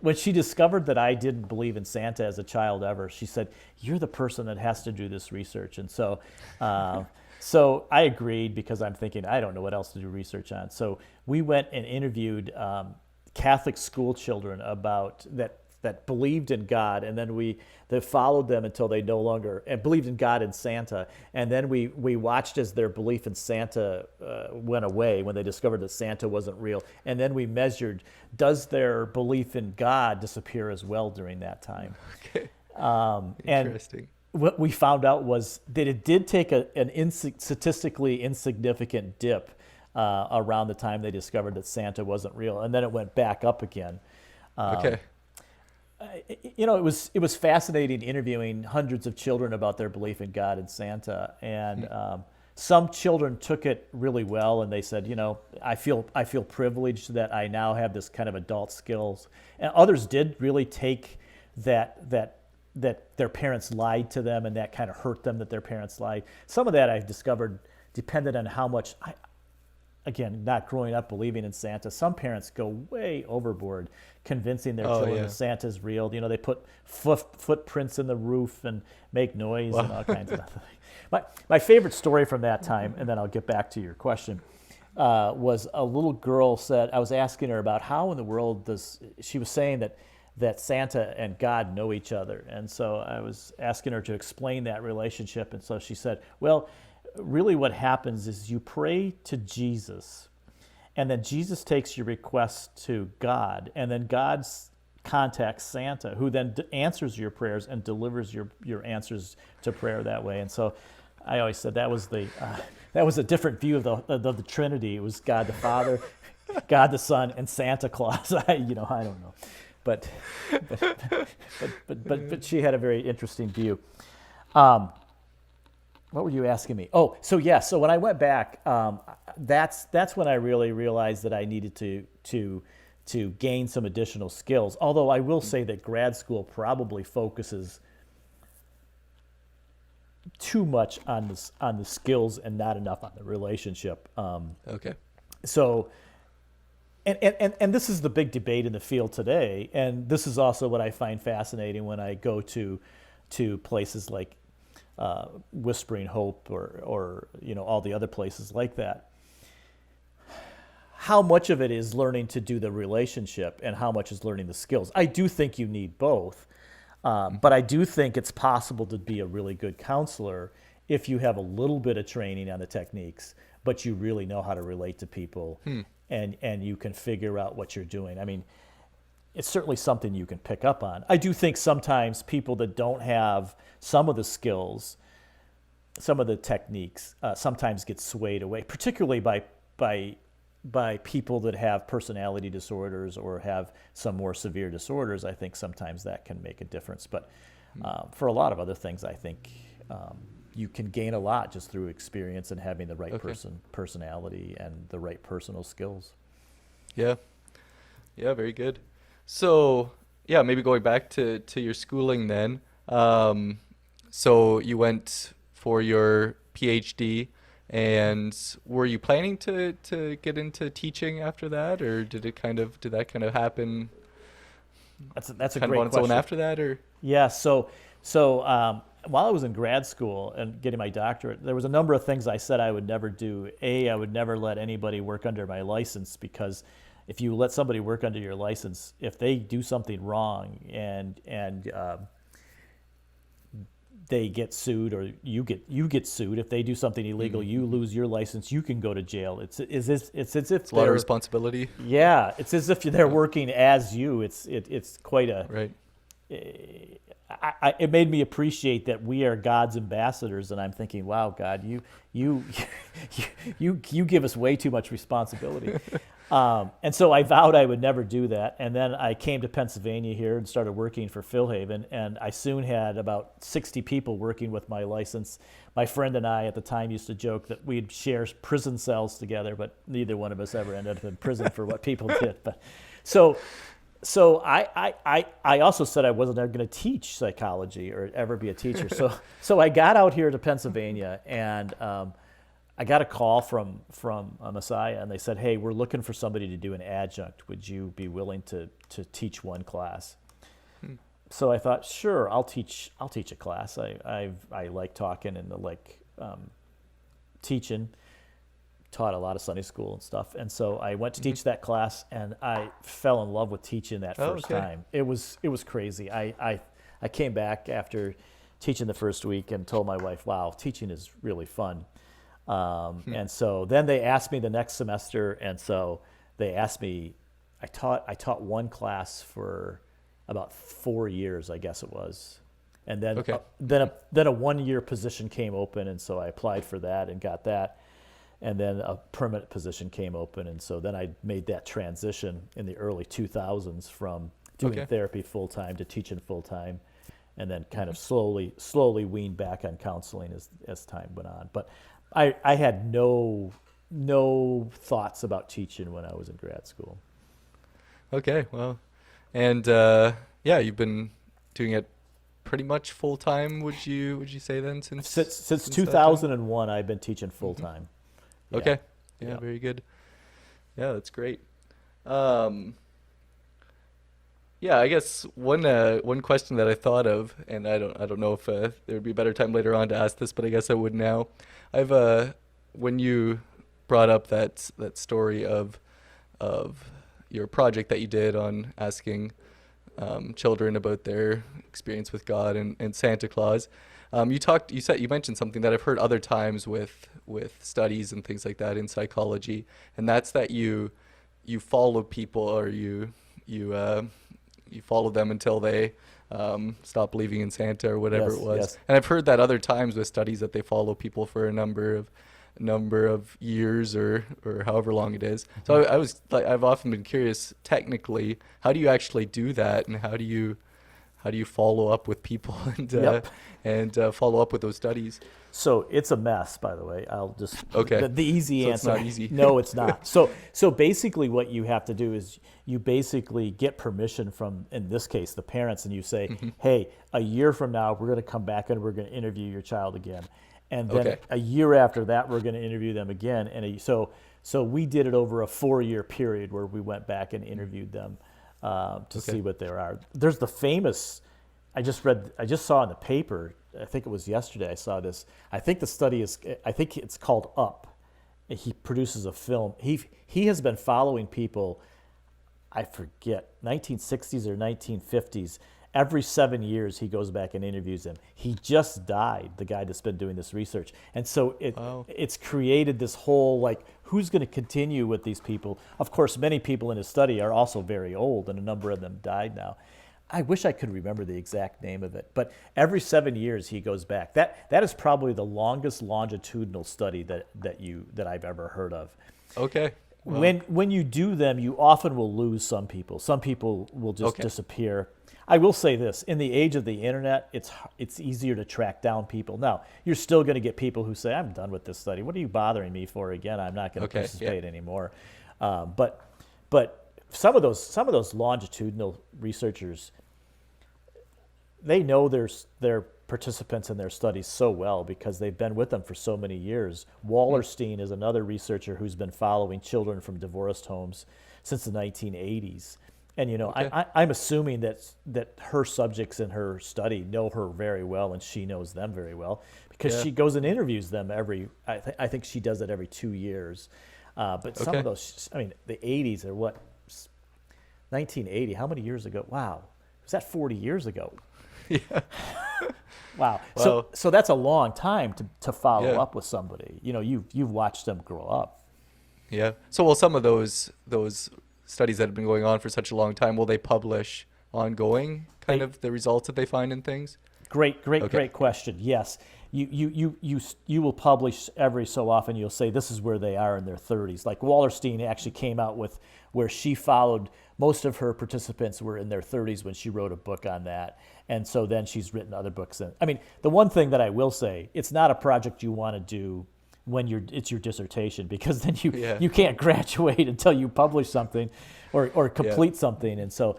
when she discovered that I didn't believe in Santa as a child ever, she said, "You're the person that has to do this research." And so I agreed because I'm thinking I don't know what else to do research on. So we went and interviewed Catholic school children about that believed in God, and then they followed them until they no longer and believed in God and Santa, and then we watched as their belief in Santa went away when they discovered that Santa wasn't real, and then we measured, does their belief in God disappear as well during that time? okay, And interesting. what we found out was that it did take statistically insignificant dip around the time they discovered that Santa wasn't real, and then it went back up again. Okay. It was fascinating interviewing hundreds of children about their belief in God and Santa, and some children took it really well, and they said, I feel privileged that I now have this kind of adult skills, and others did really take that their parents lied to them, and that kind of hurt them that their parents lied. Some of that I've discovered depended on how much again, not growing up believing in Santa, some parents go way overboard convincing their Oh children yeah. that Santa's real. They put footprints in the roof and make noise and Wow. all kinds of things. My favorite story from that time, and then I'll get back to your question, was a little girl said, I was asking her about how in the world she was saying that Santa and God know each other. And so I was asking her to explain that relationship. And so she said, well, really what happens is you pray to Jesus, and then Jesus takes your request to God, and then God contacts Santa, who then answers your prayers and delivers your answers to prayer that way. And so I always said that was a different view of the Trinity. It was God the Father, God the Son, and Santa Claus. I don't know, but she had a very interesting view. What were you asking me? Oh, so yeah. So when I went back, that's when I really realized that I needed to gain some additional skills. Although I will say that grad school probably focuses too much on the skills and not enough on the relationship. Okay. So, and this is the big debate in the field today. And this is also what I find fascinating when I go to places like Whispering Hope or all the other places like that. How much of it is learning to do the relationship and how much is learning the skills? I do think you need both, but I do think it's possible to be a really good counselor if you have a little bit of training on the techniques, but you really know how to relate to people and you can figure out what you're doing. I mean, it's certainly something you can pick up on. I do think sometimes people that don't have some of the skills, some of the techniques, sometimes get swayed away, particularly by people that have personality disorders or have some more severe disorders. I think sometimes that can make a difference. But for a lot of other things, I think you can gain a lot just through experience and having the right personality and the right personal skills. Yeah. Yeah, very good. So, yeah, maybe going back to your schooling then. So you went for your PhD, and were you planning to get into teaching after that, or did that kind of happen That's a kind of great on its own question. after that, or? Yeah, so while I was in grad school and getting my doctorate, there was a number of things I said I would never do. I would never let anybody work under my license, because if you let somebody work under your license, if they do something wrong and they get sued, or you get sued, if they do something illegal, you lose your license, you can go to jail. It's as if it's a lot of responsibility. Yeah, it's as if they're working as you. It's quite a right. It made me appreciate that we are God's ambassadors, and I'm thinking, wow, God, you give us way too much responsibility. And so I vowed I would never do that. And then I came to Pennsylvania here and started working for Philhaven, and I soon had about 60 people working with my license. My friend and I at the time used to joke that we'd share prison cells together, but neither one of us ever ended up in prison for what people did. But so I also said I wasn't ever going to teach psychology or ever be a teacher. So I got out here to Pennsylvania, and I got a call from Messiah, and they said, "Hey, we're looking for somebody to do an adjunct. Would you be willing to teach one class?" So I thought, sure, I'll teach a class. I like talking and I like teaching. Taught a lot of Sunday school and stuff, and so I went to teach that class, and I fell in love with teaching that first time. It was crazy. I came back after teaching the first week and told my wife, "Wow, teaching is really fun." And so then they asked me the next semester, and so they asked me. I taught one class for about 4 years, I guess it was, and then then a 1-year position came open, and so I applied for that and got that. And then a permanent position came open, and so then I made that transition in the early 2000s from doing therapy full-time to teaching full-time, and then kind of slowly weaned back on counseling as time went on. But I had no thoughts about teaching when I was in grad school. Okay, well, and you've been doing it pretty much full-time, would you say then, since 2001 I've been teaching full-time. Yeah. Okay. Yeah, very good. Yeah, that's great. I guess one question that I thought of, and I don't know if there would be a better time later on to ask this, but I guess I would now. I've when you brought up that story of your project that you did on asking children about their experience with God and Santa Claus. You mentioned something that I've heard other times with studies and things like that in psychology, and that's that you follow people, or you follow them until they stop believing in Santa or whatever it was. Yes. And I've heard that other times with studies that they follow people for a number of years or however long it is. So I've often been curious, technically, how do you actually do that, and how do you follow up with people and follow up with those studies? So it's a mess, by the way. I'll just the easy answer. It's not easy. No, it's not. So basically, what you have to do is you basically get permission from, in this case, the parents, and you say, "Hey, a year from now, we're going to come back and we're going to interview your child again, and then a year after that, we're going to interview them again." And so we did it over a 4-year period where we went back and interviewed them to see what they are. There's the famous. I just saw in the paper, I think it was yesterday, I saw this. I think the study it's called Up. He produces a film. He has been following people, I forget, 1960s or 1950s. Every 7 years, he goes back and interviews them. He just died, the guy that's been doing this research. And so it's created this whole, like, who's going to continue with these people? Of course, many people in his study are also very old, and a number of them died now. I wish I could remember the exact name of it, but every 7 years he goes back. That is probably the longest longitudinal study that I've ever heard of. Okay. Well. When you do them, you often will lose some people. Some people will just disappear. I will say this: in the age of the internet, it's easier to track down people. Now, you're still going to get people who say, "I'm done with this study. What are you bothering me for again? I'm not going to participate anymore." But some of those longitudinal researchers, they know their participants in their studies so well because they've been with them for so many years. Wallerstein is another researcher who's been following children from divorced homes since the 1980s. And Okay. I'm assuming that her subjects in her study know her very well, and she knows them very well because Yeah. she goes and interviews them I think she does it every 2 years. But some of Okay. those, I mean, the 80s are what, 1980? How many years ago? Wow, was that 40 years ago? Yeah. Wow. Wow. So that's a long time to follow Yeah. up with somebody. You've watched them grow up. Yeah. So, well, some of those studies that have been going on for such a long time, will they publish ongoing kind They of the results that they find in things? Okay. Great question. Yes, you will publish every so often. You'll say this is where they are in their 30s. Like Wallerstein actually came out with where she followed most of her participants were in their 30s when she wrote a book on that, and so then she's written other books. And I mean, the one thing that I will say, it's not a project you want to do when it's your dissertation, because then Yeah. you can't graduate until you publish something or Yeah. complete something. And so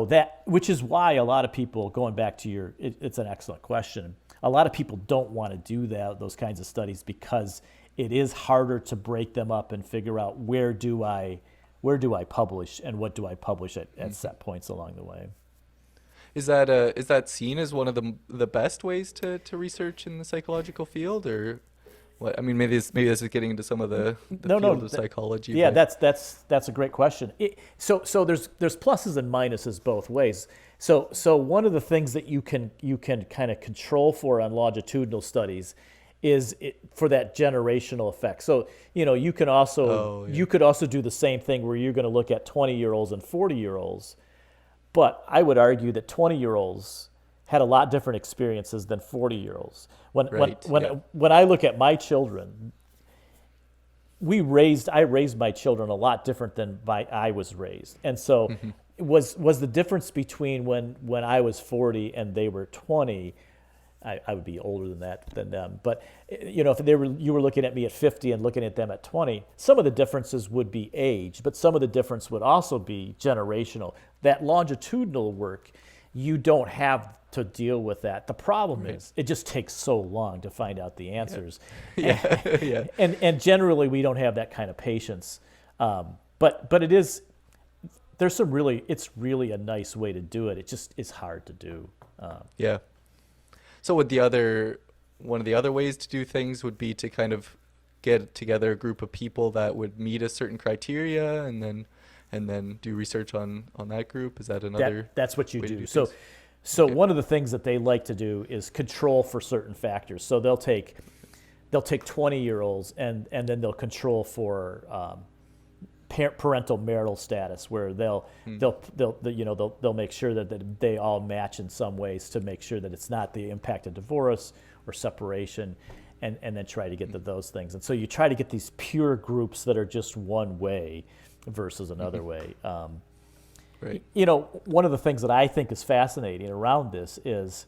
that, which is why a lot of people, going back to it's an excellent question. A lot of people don't want to do those kinds of studies because it is harder to break them up and figure out where do I publish and what do I publish at set points along the way. Is that seen as one of the best ways to research in the psychological field, or what? I mean, maybe this is getting into some of the No, field of psychology. Yeah, but that's a great question. So there's pluses and minuses both ways. So one of the things that you can kind of control for on longitudinal studies is for that generational effect. So you can also Oh, yeah. you could also do the same thing where you're going to look at 20-year-olds and 40-year-olds, but I would argue that 20-year-olds had a lot different experiences than 40-year-olds. Right, yeah. When I look at my children, I raised my children a lot different than I was raised. And so was the difference between when I was 40 and they were 20, I would be older than them. But if you were looking at me at 50 and looking at them at 20, some of the differences would be age, but some of the difference would also be generational. That longitudinal work, you don't have to deal with that. The problem is it just takes so long to find out the answers. Yeah. Yeah. And generally we don't have that kind of patience. But it's really a nice way to do it. It just is hard to do. Yeah. So one of the other ways to do things would be to kind of get together a group of people that would meet a certain criteria and then do research on that group. Is that another that's what you way to do. things? So Okay. one of the things that they like to do is control for certain factors. So they'll take 20-year-olds and then they'll control for parental marital status, where they'll make sure that they all match in some ways to make sure that it's not the impact of divorce or separation, and then try to get to those things. And so you try to get these pure groups that are just one way versus another way. Right. One of the things that I think is fascinating around this is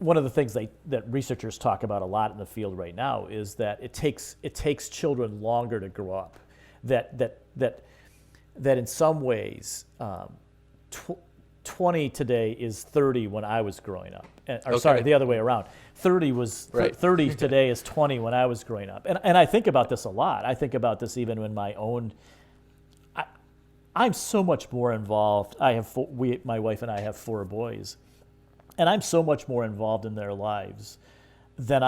one of the things that researchers talk about a lot in the field right now is that it takes children longer to grow up. That in some ways, 20 today is 30 when I was growing up. Sorry, the other way around. 30 today is 20 when I was growing up. And I think about this a lot. I think about this even in my own. I'm so much more involved. My wife and I have 4 boys, and I'm so much more involved in their lives than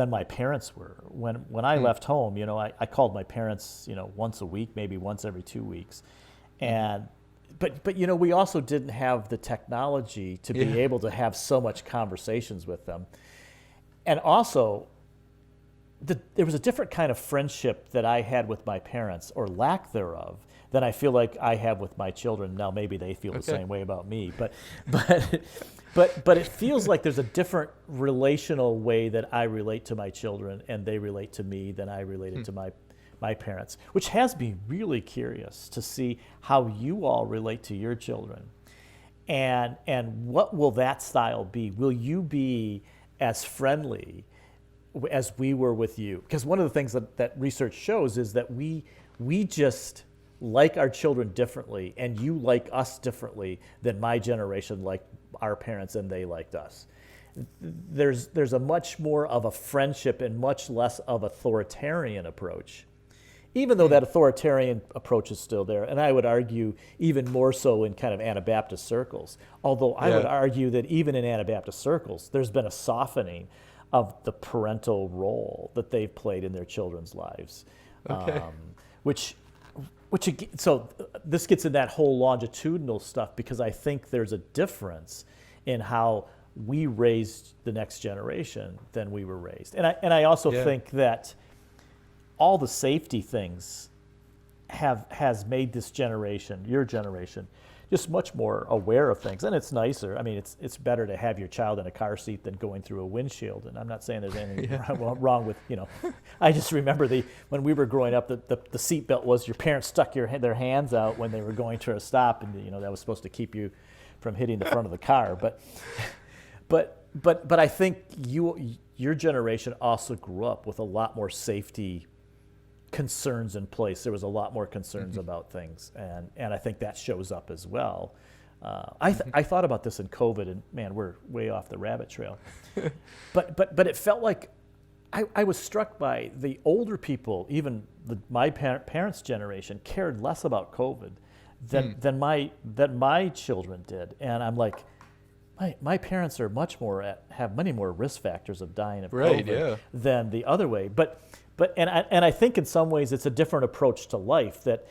my parents were. When I left home, I called my parents, once a week, maybe once every 2 weeks, and but we also didn't have the technology to be able to have so much conversations with them, and also there was a different kind of friendship that I had with my parents, or lack thereof, than I feel like I have with my children. Now maybe they feel the same way about me, but it feels like there's a different relational way that I relate to my children and they relate to me than I related to my parents, which has me really curious to see how you all relate to your children. And what will that style be? Will you be as friendly as we were with you? Because one of the things that research shows is that we just like our children differently, and you like us differently than my generation liked our parents and they liked us. There's a much more of a friendship and much less of authoritarian approach even though that authoritarian approach is still there, and I would argue even more so in kind of Anabaptist circles. Although I would argue that even in Anabaptist circles, there's been a softening of the parental role that they've played in their children's lives. Okay. So this gets in that whole longitudinal stuff, because I think there's a difference in how we raised the next generation than we were raised. And I also think that all the safety things has made this generation, your generation, just much more aware of things. And it's nicer. I mean, it's better to have your child in a car seat than going through a windshield. And I'm not saying there's anything wrong with, I just remember when we were growing up, the seat belt was your parents stuck their hands out when they were going to a stop, and that was supposed to keep you from hitting the front of the car. But I think your generation also grew up with a lot more safety concerns in place. There was a lot more concerns about things, and I think that shows up as well. I thought about this in COVID, and man, we're way off the rabbit trail. but it felt like I was struck by the older people, even my parents' generation, cared less about COVID than my children did, and I'm like, my parents are have many more risk factors of dying of COVID than the other way. But I think in some ways it's a different approach to life, that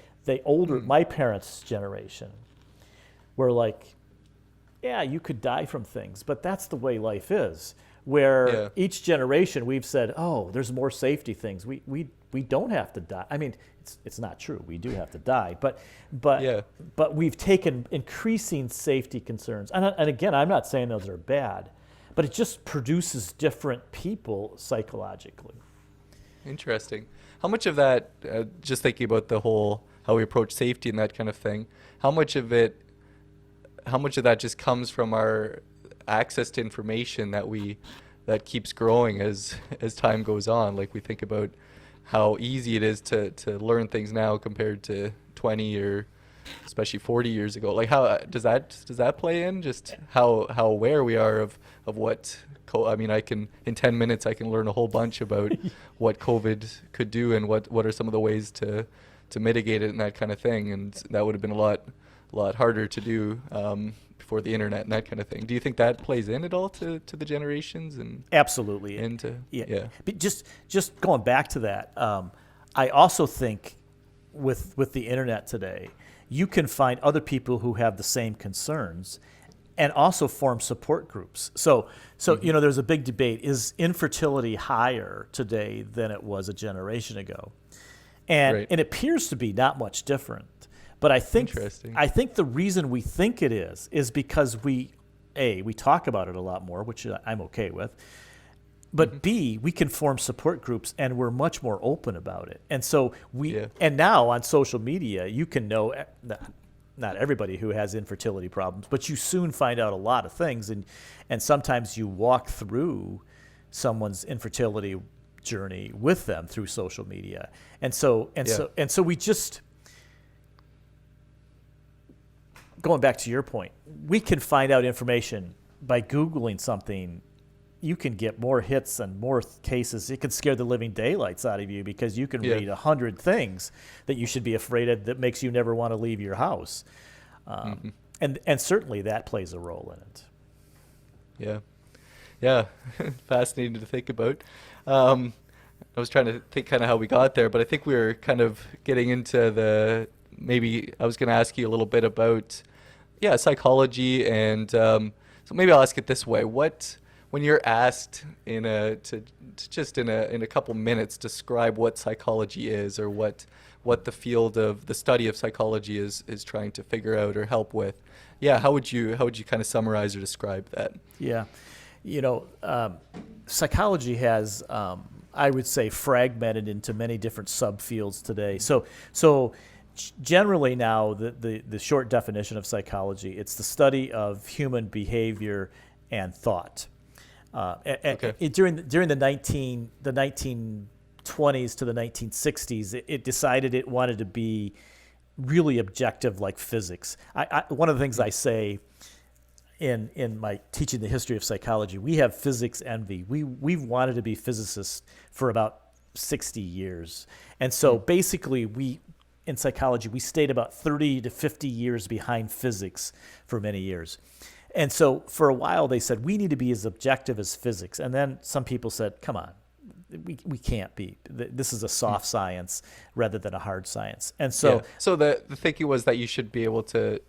my parents' generation were like, yeah, you could die from things, but that's the way life is. Where each generation we've said, oh, there's more safety things. We don't have to die. I mean, it's not true. We do have to die, but we've taken increasing safety concerns. And again, I'm not saying those are bad, but it just produces different people psychologically. Interesting. How much of that, just thinking about how we approach safety and that kind of thing, how much of that just comes from our access to information that keeps growing as time goes on? Like, we think about how easy it is to learn things now compared to 20 or especially 40 years ago. Like, how does that play in? Just how aware we are of what in 10 minutes I can learn a whole bunch about what COVID could do and what are some of the ways to mitigate it and that kind of thing. And that would have been a lot harder to do before the internet and that kind of thing. Do you think that plays in at all to the generations? And absolutely. But just going back to that, I also think with the internet today, you can find other people who have the same concerns and also form support groups. So there's a big debate. Is infertility higher today than it was a generation ago? And it appears to be not much different. But I think the reason we think it is because we talk about it a lot more, which I'm okay with. But B, we can form support groups, and we're much more open about it. And so and now on social media, you can know not everybody who has infertility problems, but you soon find out a lot of things, and sometimes you walk through someone's infertility journey with them through social media. And so we just, going back to your point, we can find out information by Googling something. You can get more hits and more cases. It can scare the living daylights out of you because you can read 100 things that you should be afraid of that makes you never want to leave your house. And certainly that plays a role in it. Yeah. Fascinating to think about. I was trying to think kind of how we got there, but I think we were kind of getting into maybe I was going to ask you a little bit about, psychology. And so maybe I'll ask it this way. When you're asked in a couple minutes describe what psychology is, or what the field of the study of psychology is trying to figure out or help with, how would you kind of summarize or describe that? Psychology has I would say fragmented into many different subfields today. So generally now the short definition of psychology, it's the study of human behavior and thought. During the 1920s to the 1960s, it decided it wanted to be really objective, like physics. One of the things I say in my teaching the history of psychology, we have physics envy. We've wanted to be physicists for about 60 years. And so basically in psychology, we stayed about 30 to 50 years behind physics for many years. And so for a while they said, we need to be as objective as physics. And then some people said, come on, we can't be. This is a soft science rather than a hard science. And so, so the thinking was that you should be able to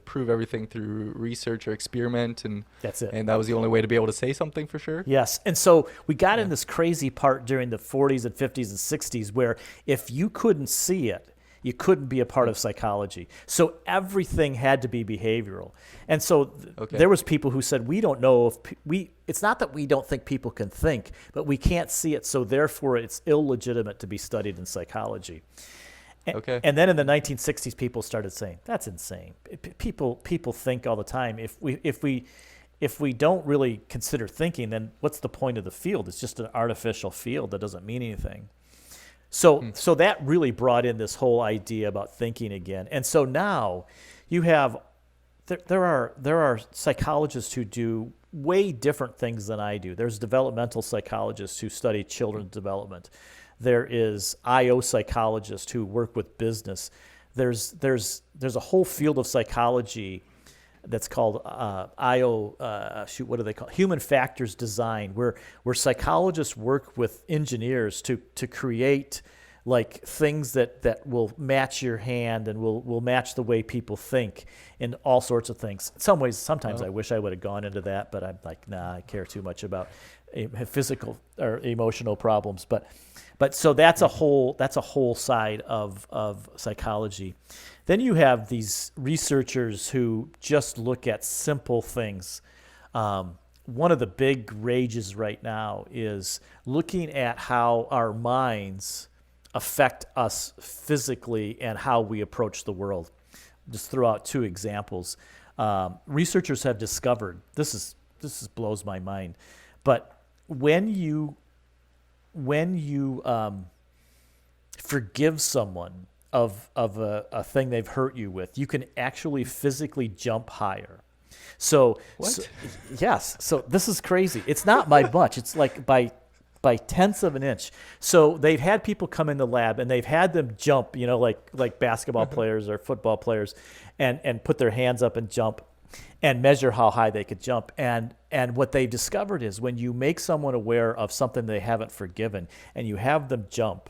prove everything through research or experiment, and that's it. And that was the only way to be able to say something for sure. Yes. And so we got in this crazy part during the 40s and 50s and 60s where if you couldn't see it, you couldn't be a part of psychology. So everything had to be behavioral. And so there was people who said, we don't know if it's not that we don't think people can think, but we can't see it. So therefore it's illegitimate to be studied in psychology. And then in the 1960s, people started saying, that's insane. People think all the time. If we don't really consider thinking, then what's the point of the field? It's just an artificial field that doesn't mean anything. So that really brought in this whole idea about thinking again. And so now you have, there are psychologists who do way different things than I do. There's developmental psychologists who study children's development. There is IO psychologists who work with business. There's a whole field of psychology that's called what do they call it? Human factors design, where psychologists work with engineers to create like things that will match your hand and will match the way people think and all sorts of things. In some ways, sometimes I wish I would have gone into that, but I'm like, nah, I care too much about physical or emotional problems. But so that's a whole side of psychology. Then you have these researchers who just look at simple things. One of the big rages right now is looking at how our minds affect us physically and how we approach the world. Just throw out two examples. Researchers have discovered, this blows my mind, but when you forgive someone of a thing they've hurt you with, you can actually physically jump higher. So yes. So this is crazy. It's not by much. It's like by tenths of an inch. So they've had people come in the lab and they've had them jump, like basketball players or football players, and put their hands up and jump and measure how high they could jump. And what they've discovered is when you make someone aware of something they haven't forgiven and you have them jump,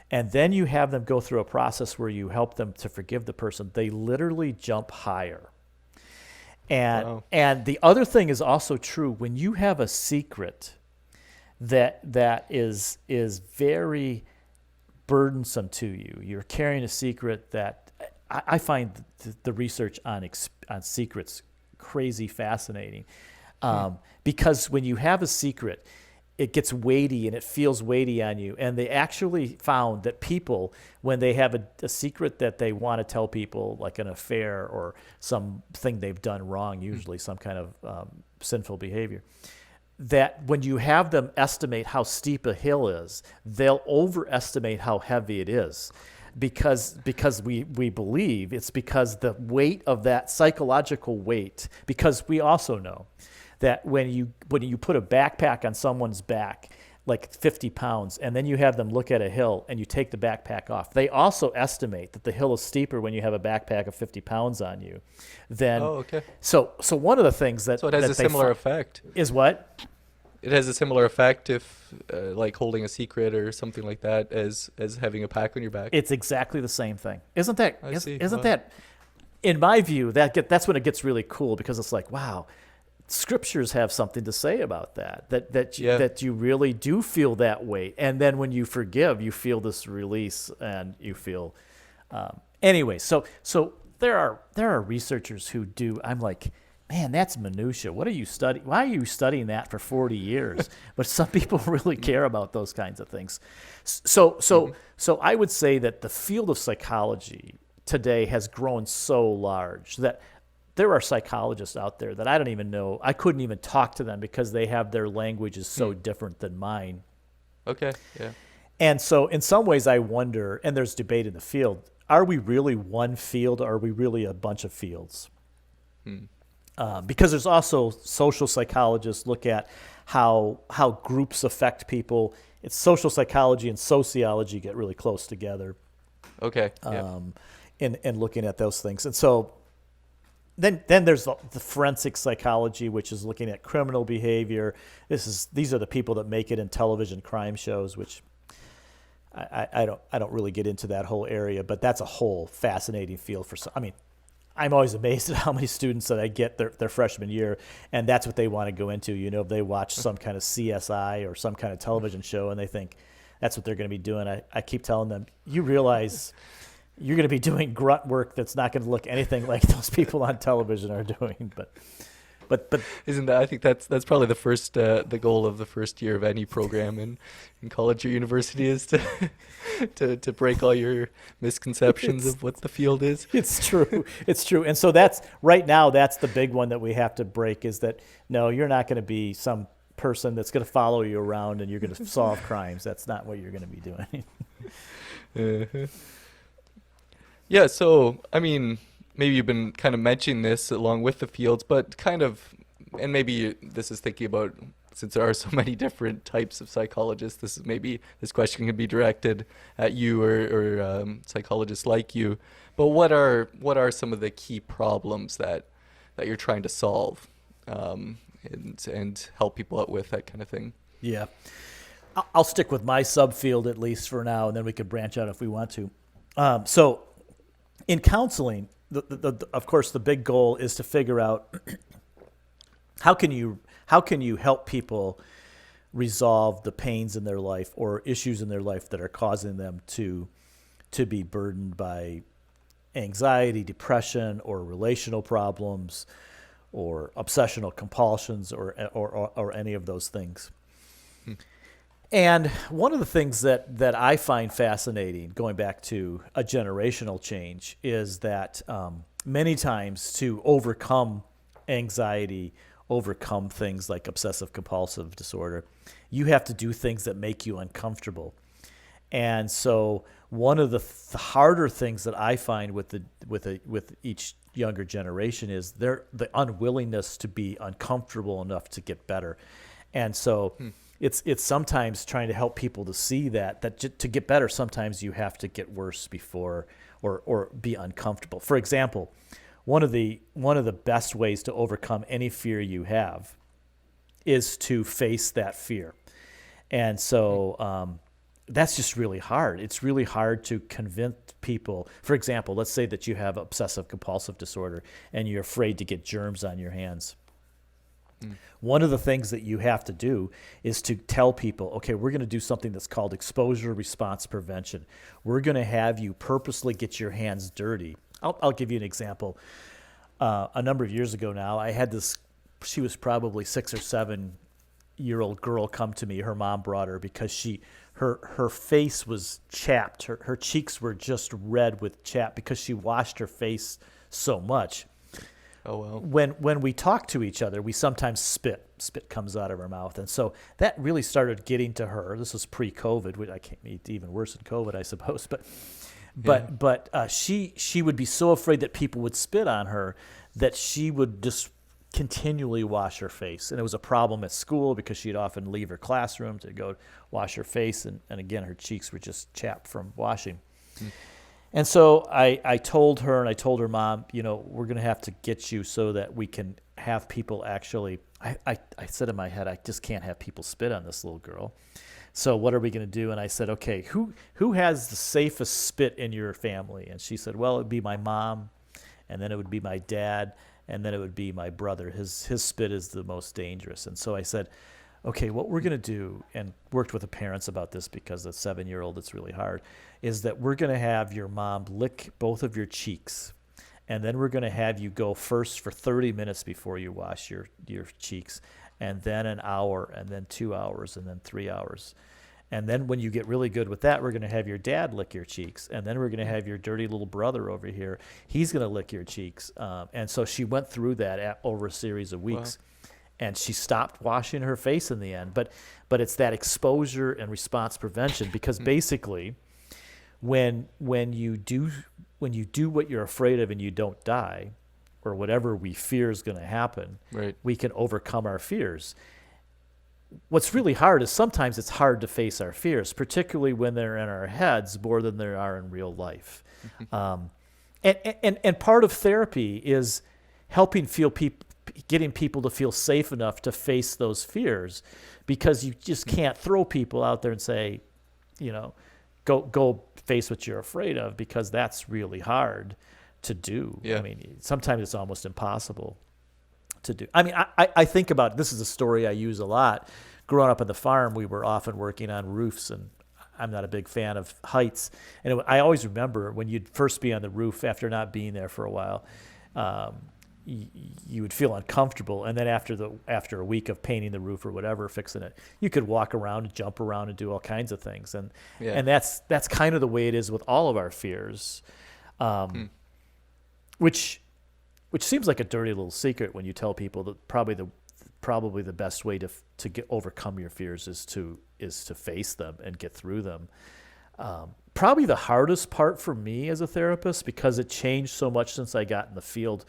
and then you have them go through a process where you help them to forgive the person, they literally jump higher. And the other thing is also true. When you have a secret that is very burdensome to you, you're carrying a secret that I find the research on secrets crazy fascinating, because when you have a secret, it gets weighty and it feels weighty on you. And they actually found that people, when they have a secret that they want to tell people, like an affair or something they've done wrong, usually some kind of sinful behavior, that when you have them estimate how steep a hill is, they'll overestimate how heavy it is. Because we believe it's because the weight of that psychological weight, because we also know that when you put a backpack on someone's back, like 50 pounds, and then you have them look at a hill and you take the backpack off, they also estimate that the hill is steeper when you have a backpack of 50 pounds on you. So one of the things that it has a similar effect is what? It has a similar effect if like holding a secret or something like that as having a pack on your back. It's exactly the same thing. Isn't that in my view, that's when it gets really cool, because it's like, wow, scriptures have something to say about that you really do feel that weight. And then when you forgive, you feel this release and you feel anyway. So there are researchers who do. I'm like, man, that's minutia. What are you studying? Why are you studying that for 40 years? But some people really care about those kinds of things. So I would say that the field of psychology today has grown so large that there are psychologists out there that I don't even know. I couldn't even talk to them because their language is so different than mine. Okay, yeah. And so in some ways I wonder, and there's debate in the field, are we really one field or are we really a bunch of fields? Because there's also social psychologists look at how groups affect people it's social psychology and sociology get really close together. Okay. Yeah. In looking at those things. And so then there's the forensic psychology, which is looking at criminal behavior. These are the people that make it in television crime shows, which I don't really get into that whole area, but that's a whole fascinating field for some. I mean, I'm always amazed at how many students that I get their freshman year, and that's what they want to go into. You know, they watch some kind of CSI or some kind of television show, and they think that's what they're going to be doing. I keep telling them, you realize you're going to be doing grunt work that's not going to look anything like those people on television are doing. But isn't that? I think that's probably the goal of the first year of any program in college or university is to break all your misconceptions of what the field is. It's true. And so that's the big one that we have to break, is that no, you're not going to be some person that's going to follow you around and you're going to solve crimes. That's not what you're going to be doing. Uh-huh. Yeah, so I mean, maybe you've been kind of mentioning this along with the fields, but kind of, and maybe this is thinking about, since there are so many different types of psychologists, this question can be directed at you or psychologists like you. But what are some of the key problems that you're trying to solve, and help people out with, that kind of thing? Yeah, I'll stick with my subfield at least for now, and then we could branch out if we want to. So in counseling, of course, the big goal is to figure out how can you help people resolve the pains in their life or issues in their life that are causing them to be burdened by anxiety, depression, or relational problems, or obsessional compulsions, or any of those things. And one of the things that I find fascinating, going back to a generational change, is that many times to overcome anxiety, overcome things like obsessive compulsive disorder, you have to do things that make you uncomfortable. And so one of the harder things that I find with each younger generation is the unwillingness to be uncomfortable enough to get better. And so it's sometimes trying to help people to see that to get better, sometimes you have to get worse before or be uncomfortable. For example, one of the best ways to overcome any fear you have is to face that fear. And so that's just really hard. It's really hard to convince people. For example, let's say that you have obsessive compulsive disorder and you're afraid to get germs on your hands. One of the things that you have to do is to tell people, okay, we're going to do something that's called exposure response prevention. We're going to have you purposely get your hands dirty. I'll give you an example. A number of years ago now, I had this, she was probably 6 or 7-year-old girl come to me. Her mom brought her because her face was chapped. Her cheeks were just red with chapped because she washed her face so much. Oh, well. When we talk to each other, we sometimes spit. Spit comes out of our mouth. And so that really started getting to her. This was pre-COVID. I can't be even worse than COVID, I suppose. But she would be so afraid that people would spit on her that she would just continually wash her face. And it was a problem at school because she'd often leave her classroom to go wash her face. And again, her cheeks were just chapped from washing. And so I told her, and I told her mom, we're going to have to get you so that we can have people actually, I said in my head, I just can't have people spit on this little girl. So what are we going to do? And I said, okay, who has the safest spit in your family? And she said, well, it would be my mom, and then it would be my dad, and then it would be my brother. His spit is the most dangerous. And so I said, okay, what we're going to do, and worked with the parents about this because a 7-year-old, it's really hard, is that we're going to have your mom lick both of your cheeks, and then we're going to have you go first for 30 minutes before you wash your cheeks, and then an hour, and then 2 hours, and then 3 hours. And then when you get really good with that, we're going to have your dad lick your cheeks, and then we're going to have your dirty little brother over here. He's going to lick your cheeks. And so she went through that over a series of weeks. Wow. And she stopped washing her face in the end. But it's that exposure and response prevention, because basically when you do what you're afraid of and you don't die, or whatever we fear is going to happen, right, we can overcome our fears. what's really hard is sometimes it's hard to face our fears, particularly when they're in our heads more than they are in real life. And part of therapy is helping getting people to feel safe enough to face those fears, because you just can't throw people out there and say, go face what you're afraid of, because that's really hard to do. Yeah. I mean, sometimes it's almost impossible to do. I mean, I think about, this is a story I use a lot. Growing up on the farm, we were often working on roofs, and I'm not a big fan of heights. And I always remember when you'd first be on the roof after not being there for a while, you would feel uncomfortable. And then after a week of painting the roof or whatever, fixing it, you could walk around and jump around and do all kinds of things. And that's kind of the way it is with all of our fears, which seems like a dirty little secret when you tell people that probably the best way to overcome your fears is to face them and get through them. Probably the hardest part for me as a therapist, because it changed so much since I got in the field,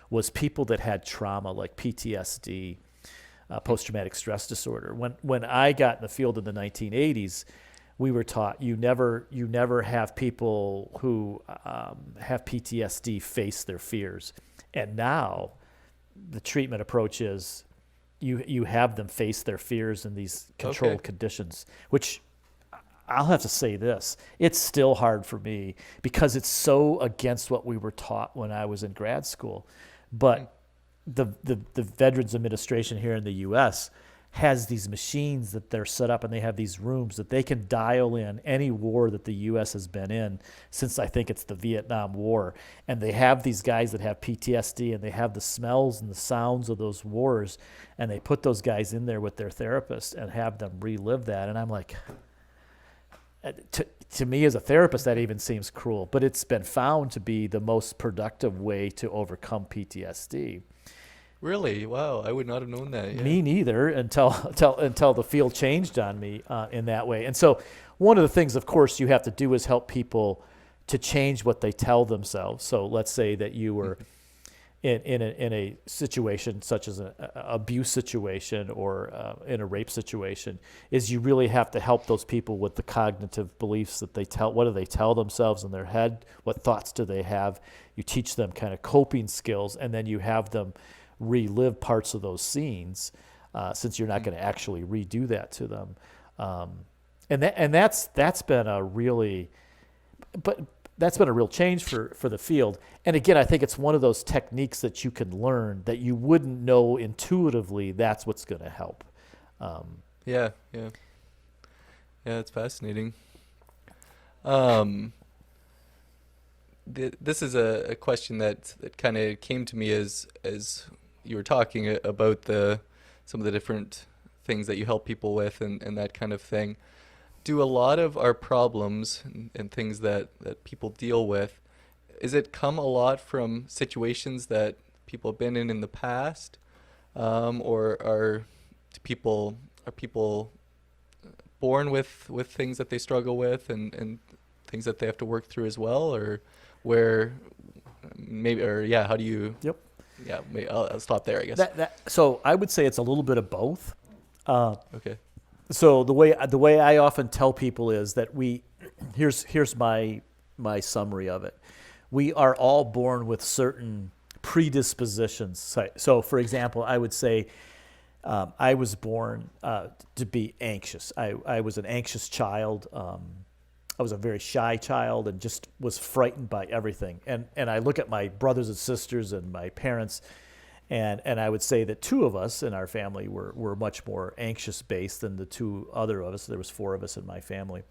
was people that had trauma like PTSD, post-traumatic stress disorder. When I got in the field in the 1980s, we were taught you never have people who have PTSD face their fears. And now the treatment approach is you have them face their fears in these controlled conditions, which I'll have to say this, it's still hard for me because it's so against what we were taught when I was in grad school. But the Veterans Administration here in the U.S. has these machines that they're set up, and they have these rooms that they can dial in any war that the U.S. has been in since, I think it's the Vietnam War. And they have these guys that have PTSD, and they have the smells and the sounds of those wars, and they put those guys in there with their therapist and have them relive that. And I'm like, to me as a therapist, that even seems cruel, but it's been found to be the most productive way to overcome PTSD. Really? Wow. I would not have known that. Yeah. Me neither, until the field changed on me in that way. And so one of the things, of course, you have to do is help people to change what they tell themselves. So let's say that you were in a situation such as an abuse situation or in a rape situation, is you really have to help those people with the cognitive beliefs that what do they tell themselves in their head? What thoughts do they have? You teach them kind of coping skills, and then you have them relive parts of those scenes, since you're not going to actually redo that to them. And that's been a really, that's been a real change for the field. And again, I think it's one of those techniques that you can learn that you wouldn't know intuitively that's what's going to help. Yeah, it's fascinating. This is a question that kind of came to me as you were talking about some of the different things that you help people with and that kind of thing. Do a lot of our problems and things that people deal with, is it come a lot from situations that people have been in the past, or are people born with things that they struggle with and things that they have to work through as well, or how do you? Yep. Yeah, I'll stop there, I guess. So I would say it's a little bit of both. Okay. So the way I often tell people is that here's my summary of it. We are all born with certain predispositions. So for example, I would say I was born to be anxious. I was an anxious child. I was a very shy child and just was frightened by everything. And I look at my brothers and sisters and my parents, and I would say that two of us in our family were much more anxious based than the two other of us. There was four of us in my family.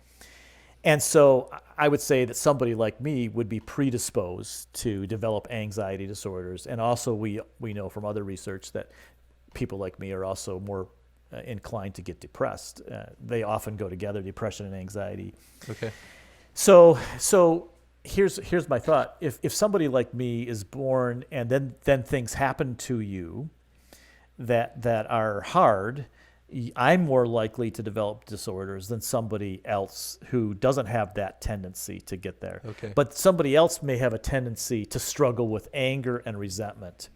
And so I would say that somebody like me would be predisposed to develop anxiety disorders. And also we know from other research that people like me are also more inclined to get depressed. They often go together, depression and anxiety. Okay. So here's my thought. If somebody like me is born and then things happen to you that are hard, I'm more likely to develop disorders than somebody else who doesn't have that tendency to get there. Okay. But somebody else may have a tendency to struggle with anger and resentment.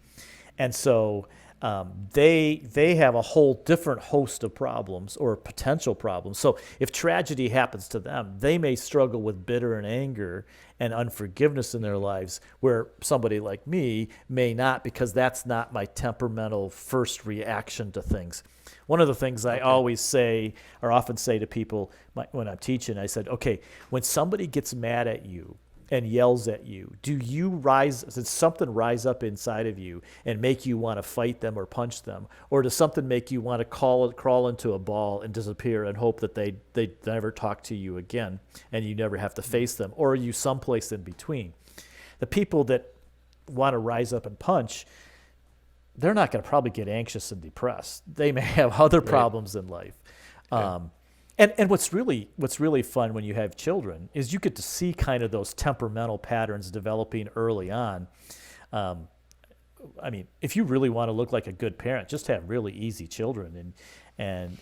And so they have a whole different host of problems or potential problems. So if tragedy happens to them, they may struggle with bitter and anger and unforgiveness in their lives, where somebody like me may not, because that's not my temperamental first reaction to things. One of the things I always say, or often say to people when I'm teaching, I said, okay, when somebody gets mad at you and yells at you, does something rise up inside of you and make you want to fight them or punch them? Or does something make you want to crawl into a ball and disappear and hope that they never talk to you again and you never have to face them? Or are you someplace in between? The people that want to rise up and punch, they're not going to probably get anxious and depressed. They may have other problems in life. Yeah. And what's really fun when you have children is you get to see kind of those temperamental patterns developing early on. I mean, if you really want to look like a good parent, just have really easy children, and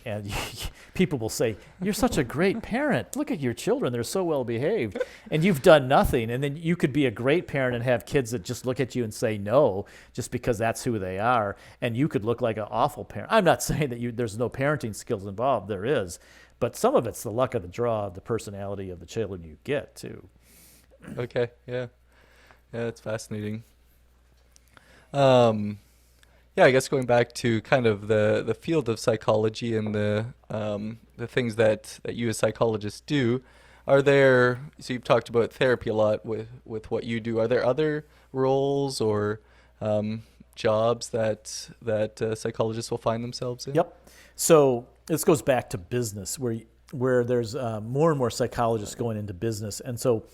people will say, "You're such a great parent. Look at your children; they're so well behaved." And you've done nothing, and then you could be a great parent and have kids that just look at you and say no, just because that's who they are, and you could look like an awful parent. I'm not saying that there's no parenting skills involved. There is. But some of it's the luck of the draw of the personality of the children you get, too. Okay, yeah. Yeah, that's fascinating. Yeah, I guess going back to kind of the field of psychology and the things that you as psychologists do, so you've talked about therapy a lot with what you do. Are there other roles or jobs that psychologists will find themselves in? Yep. So this goes back to business, where there's more and more psychologists going into business, and so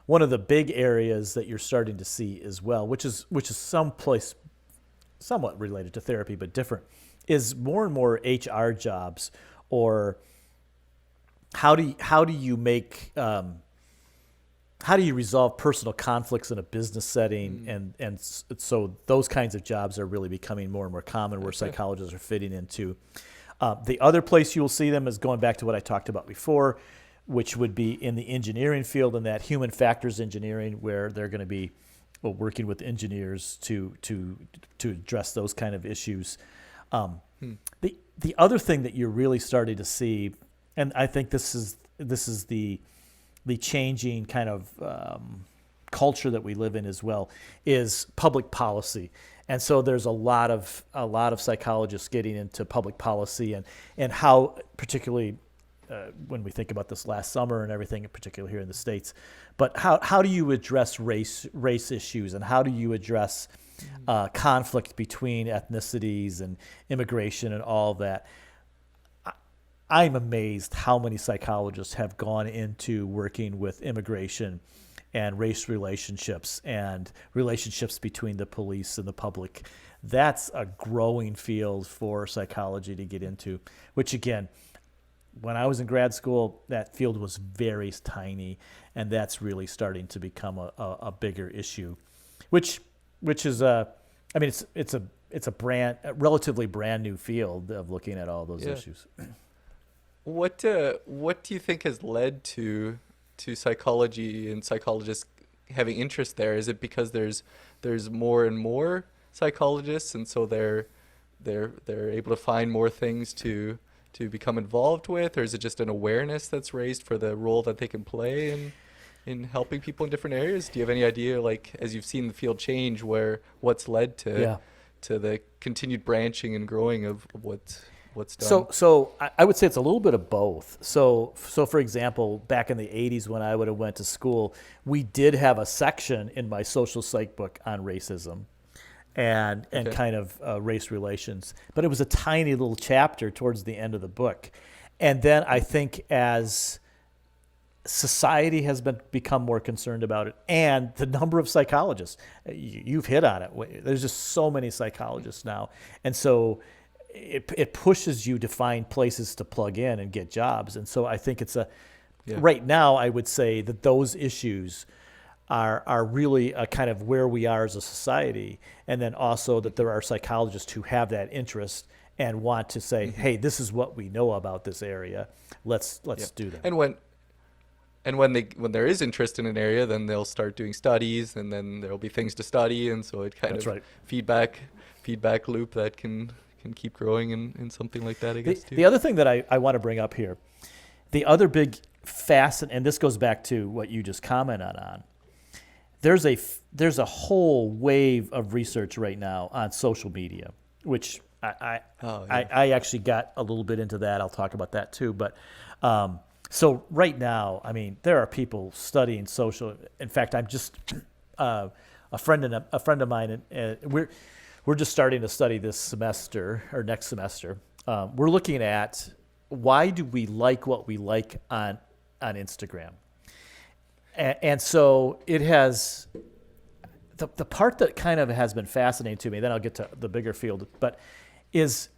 one of the big areas that you're starting to see as well, which is someplace somewhat related to therapy but different, is more and more HR jobs, or how do you resolve personal conflicts in a business setting, and so those kinds of jobs are really becoming more and more common, where psychologists are fitting into. The other place you'll see them is going back to what I talked about before, which would be in the engineering field, and that human factors engineering, where they're going to be working with engineers to address those kind of issues. The other thing that you're really starting to see, and I think this is the changing kind of culture that we live in as well, is public policy. And so there's a lot of psychologists getting into public policy and how, particularly when we think about this last summer and everything, particularly here in the States, but how do you address race issues, and how do you address conflict between ethnicities and immigration and all of that? I'm amazed how many psychologists have gone into working with immigration and race relationships and relationships between the police and the public. That's a growing field for psychology to get into, which again, when I was in grad school, that field was very tiny, and that's really starting to become a bigger issue, which is it's a relatively brand new field of looking at all those issues. What do you think has led to psychology and psychologists having interest there? Is it because there's more and more psychologists, and so they're able to find more things to become involved with, or is it just an awareness that's raised for the role that they can play in helping people in different areas? Do you have any idea, like, as you've seen the field change, what's led to the continued branching and growing of what's done? So I would say it's a little bit of both. So for example, back in the 80s when I would have went to school, we did have a section in my social psych book on racism and kind of race relations. But it was a tiny little chapter towards the end of the book. And then I think as society has become more concerned about it, and the number of psychologists, you've hit on it. There's just so many psychologists now. And so it pushes you to find places to plug in and get jobs. And so I think right now I would say that those issues are really a kind of where we are as a society. And then also that there are psychologists who have that interest and want to say, hey, this is what we know about this area. Let's do that. And And when there is interest in an area, then they'll start doing studies, and then there'll be things to study, and so it kind That's of right. feedback loop that can keep growing in something like that, I guess, too. The other thing that I want to bring up here, the other big facet, and this goes back to what you just commented on. There's a whole wave of research right now on social media, which I actually got a little bit into that. I'll talk about that too. But so right now, I mean, there are people studying social. In fact, I'm just a friend of mine, and we're just starting to study this semester or next semester. We're looking at why do we like what we like on Instagram, and so it has the part that kind of has been fascinating to me. Then I'll get to the bigger field, but is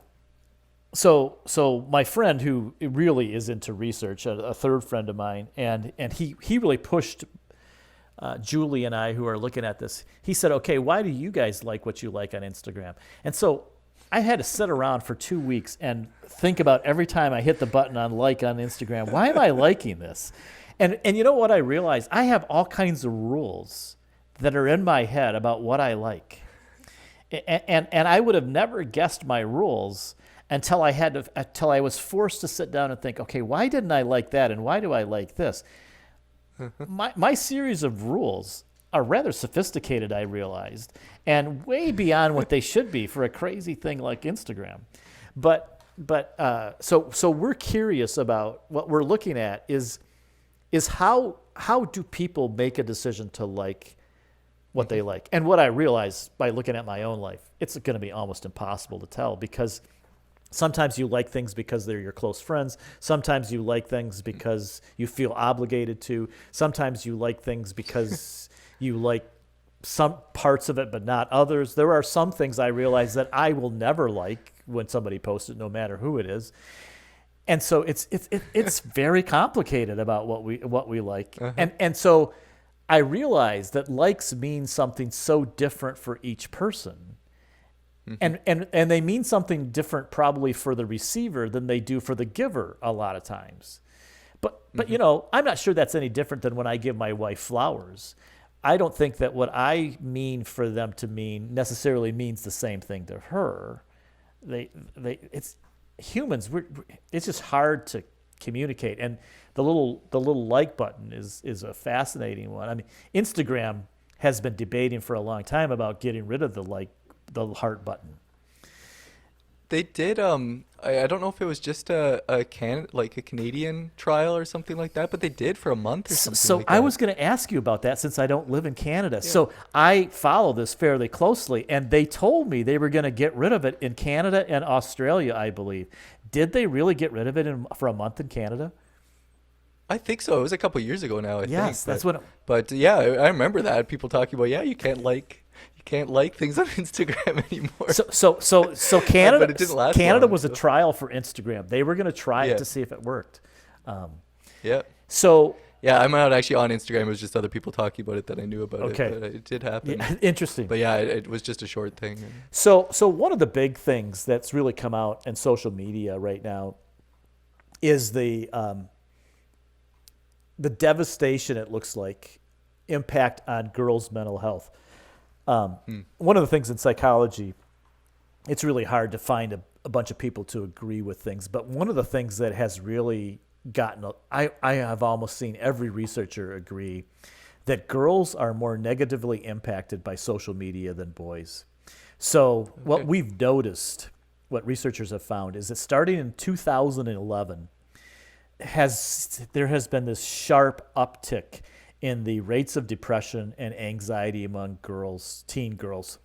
so my friend who really is into research, a third friend of mine, and he really pushed Julie and I, who are looking at this. He said, okay, why do you guys like what you like on Instagram? And so I had to sit around for 2 weeks and think about every time I hit the button on like on Instagram, why am I liking this? And you know what I realized? I have all kinds of rules that are in my head about what I like. And I would have never guessed my rules until I was forced to sit down and think, okay, why didn't I like that, and why do I like this? My series of rules are rather sophisticated, I realized, and way beyond what they should be for a crazy thing like Instagram. But so we're curious about what we're looking at is how do people make a decision to like what they like? And what I realized by looking at my own life, it's going to be almost impossible to tell, because sometimes you like things because they're your close friends. Sometimes you like things because you feel obligated to. Sometimes you like things because you like some parts of it but not others. There are some things I realize that I will never like when somebody posts it, no matter who it is. And so it's very complicated about what we like. Uh-huh. And so I realize that likes mean something so different for each person. Mm-hmm. And they mean something different probably for the receiver than they do for the giver a lot of times. But you know, I'm not sure that's any different than when I give my wife flowers. I don't think that what I mean for them to mean necessarily means the same thing to her. It's humans. It's just hard to communicate. And the little like button is a fascinating one. I mean, Instagram has been debating for a long time about getting rid of the heart button. They did. I don't know if it was just a Canadian trial or something like that, but they did for a month or something. So like that. I was going to ask you about that, since I don't live in Canada. Yeah. So I follow this fairly closely, and they told me they were going to get rid of it in Canada and Australia, I believe. Did they really get rid of it for a month in Canada? I think so. It was a couple years ago now, I think. Yes, that's what. But yeah, I remember that. People talking about, you can't like things on Instagram anymore. So Canada, but it didn't last Canada long, was a trial for Instagram. They were going to try it to see if it worked. Yeah. So. Yeah, I'm not actually on Instagram. It was just other people talking about it that I knew about okay. it. But it did happen. Yeah, interesting. But yeah, it was just a short thing. So one of the big things that's really come out in social media right now is the devastation, it looks like, impact on girls' mental health. One of the things in psychology, it's really hard to find a bunch of people to agree with things, but one of the things that has really gotten, I have almost seen every researcher agree that girls are more negatively impacted by social media than boys. So what we've noticed, what researchers have found, is that starting in 2011, there has been this sharp uptick in the rates of depression and anxiety among teen girls.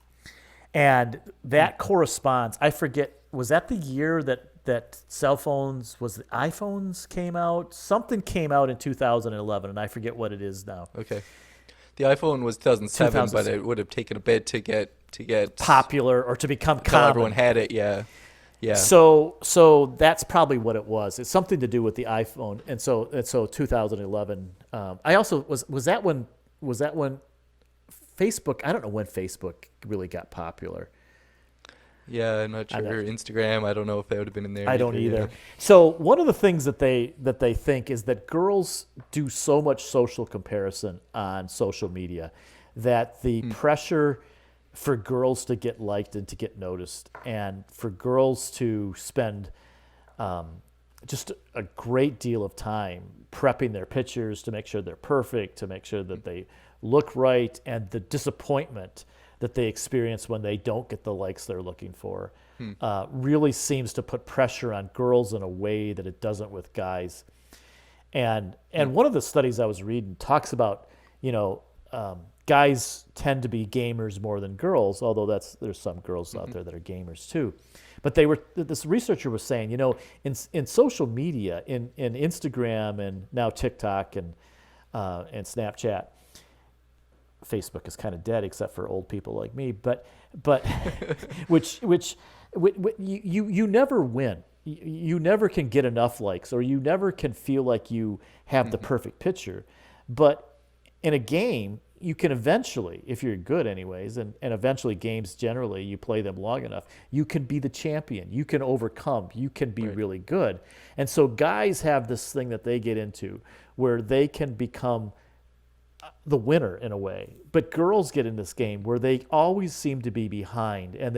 And that corresponds, I forget, was that the year that cell phones, was the iPhones came out? Something came out in 2011, and I forget what it is now. Okay. The iPhone was 2007, but it would have taken a bit to get popular or to become common. Everyone had it, yeah. Yeah. So that's probably what it was. It's something to do with the iPhone, and so 2011. I also was that when Facebook? I don't know when Facebook really got popular. Yeah, I'm not sure. Instagram, I don't know if that would have been in there. I don't either. So one of the things that they think is that girls do so much social comparison on social media that the pressure for girls to get liked and to get noticed, and for girls to spend just a great deal of time prepping their pictures to make sure they're perfect, to make sure that they look right, and the disappointment that they experience when they don't get the likes they're looking for really seems to put pressure on girls in a way that it doesn't with guys. And one of the studies I was reading talks about, guys tend to be gamers more than girls, although there's some girls out there that are gamers too. But this researcher was saying, in social media, in Instagram and now TikTok and Snapchat, Facebook is kind of dead except for old people like me. But which you never win. You never can get enough likes, or you never can feel like you have the perfect picture. But in a game, you can eventually, if you're good anyways, and eventually games generally, you play them long enough, you can be the champion. You can overcome. You can be really good. And so guys have this thing that they get into where they can become the winner in a way. But girls get in this game where they always seem to be behind, and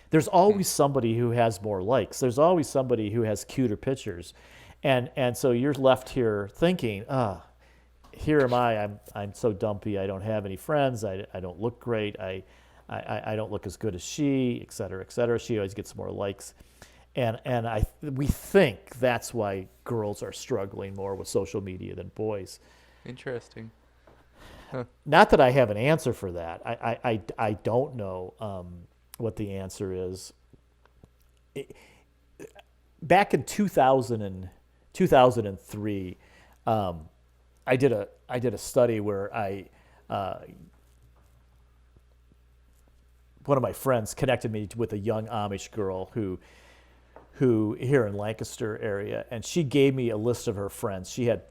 there's always somebody who has more likes. There's always somebody who has cuter pictures. And so you're left here thinking, here am I. I'm so dumpy. I don't have any friends. I don't look great. I don't look as good as she, et cetera, et cetera. She always gets more likes. And we think that's why girls are struggling more with social media than boys. Interesting. Huh. Not that I have an answer for that. I don't know what the answer is. Back in 2003, I did a study where one of my friends connected me with a young Amish girl who here in Lancaster area, and she gave me a list of her friends. She had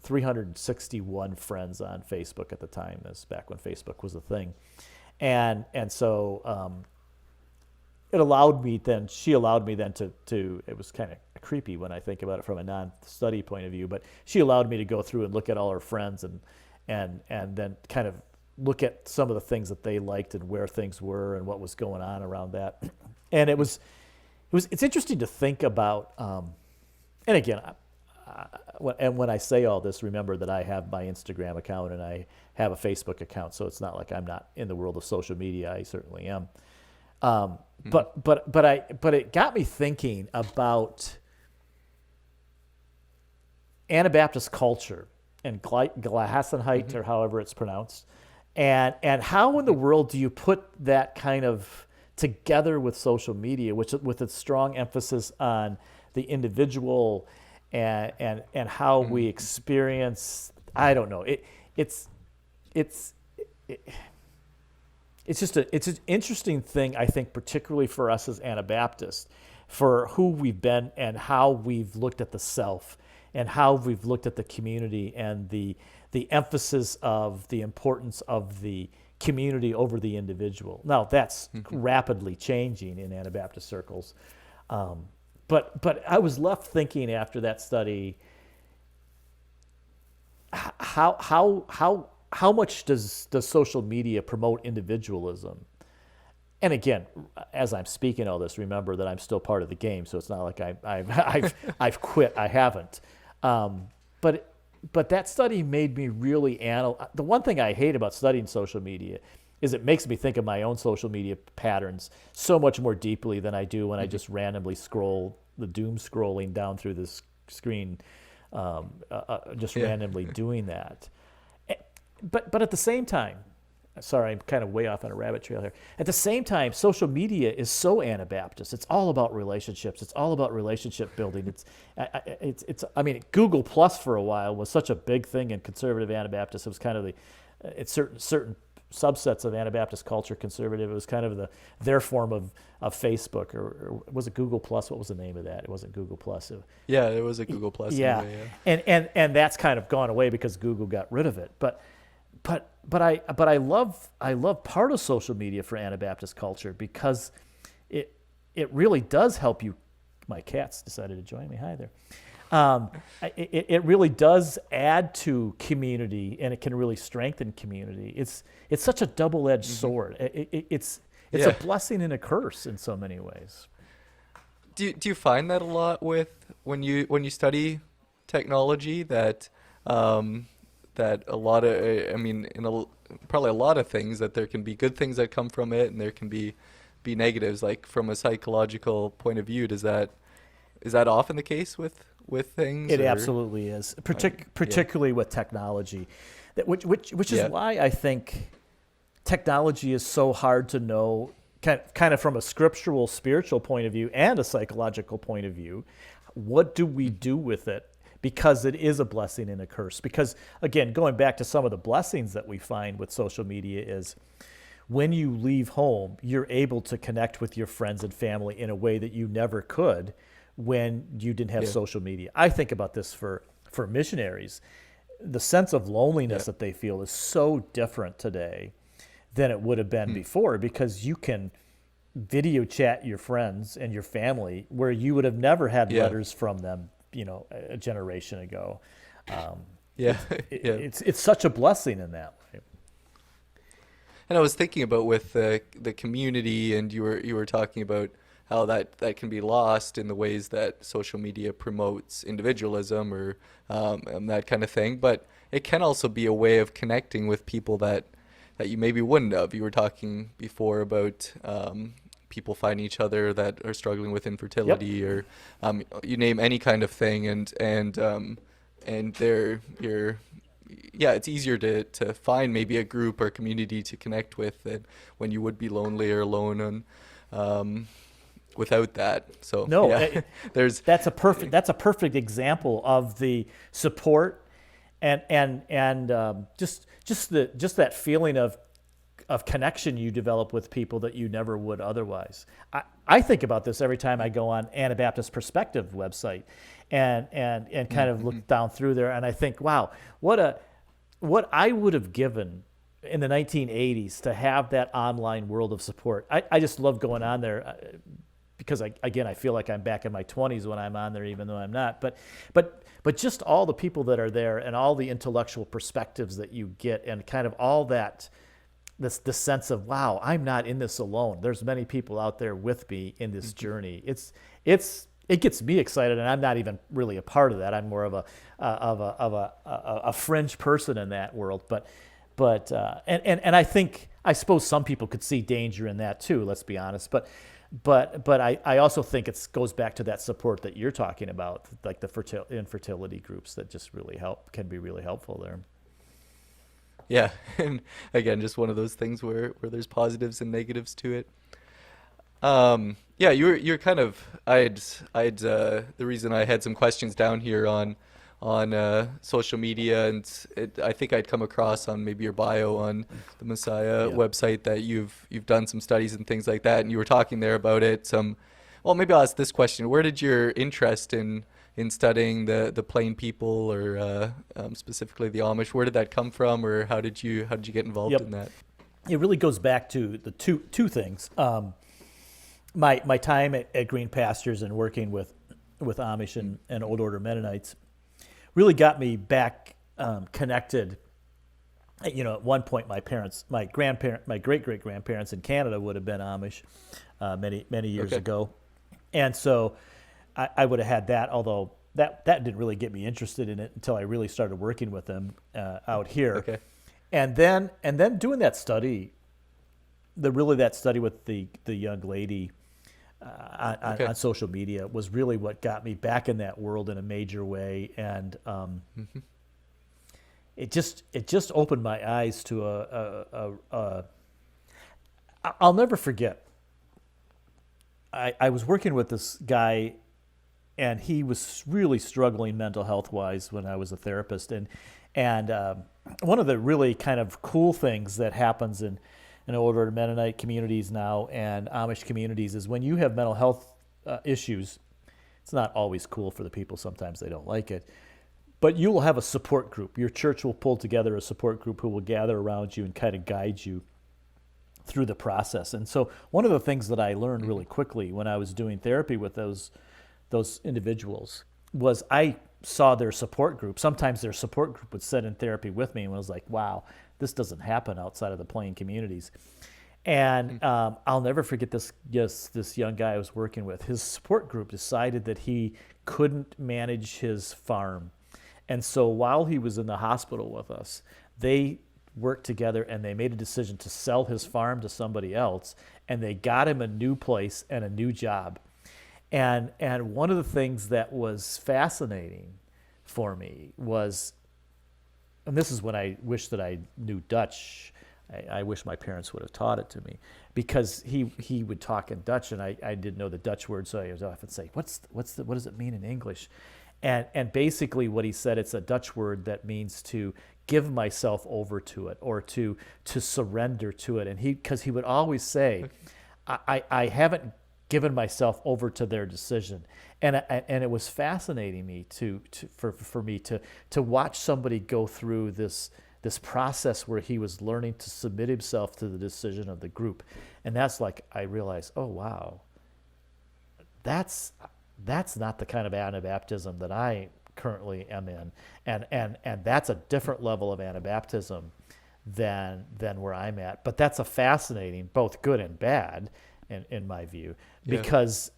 361 friends on Facebook at the time. This was back when Facebook was a thing, and so she allowed me then to it was kind of creepy when I think about it from a non-study point of view, but she allowed me to go through and look at all her friends and then kind of look at some of the things that they liked and where things were and what was going on around that. And it's interesting to think about, and again, when I say all this, remember that I have my Instagram account and I have a Facebook account, so it's not like I'm not in the world of social media. I certainly am. But it got me thinking about Anabaptist culture and Gelassenheit, or however it's pronounced, and how in the world do you put that kind of together with social media, which with its strong emphasis on the individual and how we experience, I don't know, it's just it's an interesting thing, I think, particularly for us as Anabaptists, for who we've been and how we've looked at the self and how we've looked at the community and the emphasis of the importance of the community over the individual. Now, that's rapidly changing in Anabaptist circles. But I was left thinking after that study, how much does social media promote individualism? And again, as I'm speaking all this, remember that I'm still part of the game, so it's not like I've quit. I haven't. But that study made me really analyze. The one thing I hate about studying social media is it makes me think of my own social media patterns so much more deeply than I do when I just randomly scroll, the doom scrolling down through this screen, randomly doing that. But at the same time, sorry, I'm kind of way off on a rabbit trail here. At the same time, social media is so Anabaptist. It's all about relationships. It's all about relationship building. I mean, Google Plus for a while was such a big thing in conservative Anabaptists. It was kind of it's certain subsets of Anabaptist culture conservative. It was kind of their form of Facebook, or was it Google Plus? What was the name of that? It wasn't Google Plus. Yeah, it was a Google Plus. Yeah, anyway, and that's kind of gone away because Google got rid of it. But I love part of social media for Anabaptist culture because it really does help you. My cats decided to join me. Hi there. It really does add to community, and it can really strengthen community. It's such a double-edged sword. It's a blessing and a curse in so many ways. Do you find that a lot with when you study technology that that a lot of I mean probably a lot of things, that there can be good things that come from it and there can be negatives, like from a psychological point of view? Is that often the case with things? It absolutely is, particularly with technology, which is why I think technology is so hard to know, kind of from a scriptural, spiritual point of view and a psychological point of view. What do we do with it? Because it is a blessing and a curse. Because, again, going back to some of the blessings that we find with social media is when you leave home, you're able to connect with your friends and family in a way that you never could when you didn't have social media. I think about this for missionaries. The sense of loneliness that they feel is so different today than it would have been before, because you can video chat your friends and your family where you would have never had letters from them, a generation ago. It's such a blessing in that way. And I was thinking about with the community, and you were talking about how that can be lost in the ways that social media promotes individualism or that kind of thing. But it can also be a way of connecting with people that you maybe wouldn't have. You were talking before about people finding each other that are struggling with infertility, or you name any kind of thing, and it's easier to find maybe a group or community to connect with than when you would be lonely or alone on without that. So that's a perfect example of the support and just that feeling of connection you develop with people that you never would otherwise. I think about this every time I go on Anabaptist Perspective website and kind of look down through there, and I think, wow, what I would have given in the 1980s to have that online world of support. I just love going on there because I feel like I'm back in my 20s when I'm on there, even though I'm not. But just all the people that are there and all the intellectual perspectives that you get, and kind of all that, this sense of, wow, I'm not in this alone. There's many people out there with me in this journey. It gets me excited, and I'm not even really a part of that. I'm more of a fringe person in that world. But I suppose some people could see danger in that too. Let's be honest. But I also think it goes back to that support that you're talking about, like the infertility groups that just really can be really helpful there. Yeah, and again, just one of those things where there's positives and negatives to it. You're kind of I'd the reason I had some questions down here on social media, and I think I'd come across on maybe your bio on the Messiah website that you've done some studies and things like that, and you were talking there about it. Maybe I'll ask this question: where did your interest in studying the plain people, or specifically the Amish, where did that come from, or how did you get involved in that? It really goes back to the two things. My time at Green Pastures and working with Amish and Old Order Mennonites really got me back connected. At one point, my great-great-grandparents in Canada would have been Amish many years ago, and so I would have had that. Although that didn't really get me interested in it until I really started working with them out here. Okay. And then doing that study, that study with the young lady on social media was really what got me back in that world in a major way, and it just opened my eyes to I'll never forget. I was working with this guy, and he was really struggling mental health wise when I was a therapist, and one of the really kind of cool things that happens in Old Order Mennonite communities now and Amish communities is when you have mental health issues, it's not always cool for the people. Sometimes they don't like it, but you will have a support group. Your church will pull together a support group who will gather around you and kind of guide you through the process. And so one of the things that I learned really quickly when I was doing therapy with those individuals was I saw their support group. Sometimes their support group would sit in therapy with me, and I was like, wow, this doesn't happen outside of the Plain communities. And I'll never forget this young guy I was working with. His support group decided that he couldn't manage his farm. And so while he was in the hospital with us, they worked together and they made a decision to sell his farm to somebody else, and they got him a new place and a new job. And one of the things that was fascinating for me was, and this is when I wish that I knew Dutch. I wish my parents would have taught it to me, because he would talk in Dutch and I didn't know the Dutch word, so I would often say, what does it mean in English? And basically what he said, it's a Dutch word that means to give myself over to it, or to surrender to it. And because he would always say, I haven't given myself over to their decision. And it was fascinating me for me to watch somebody go through this process where he was learning to submit himself to the decision of the group. And that's like, I realized, oh wow, that's not the kind of Anabaptism that I currently am in. And that's a different level of Anabaptism than where I'm at. But that's a fascinating, both good and bad, in my view, because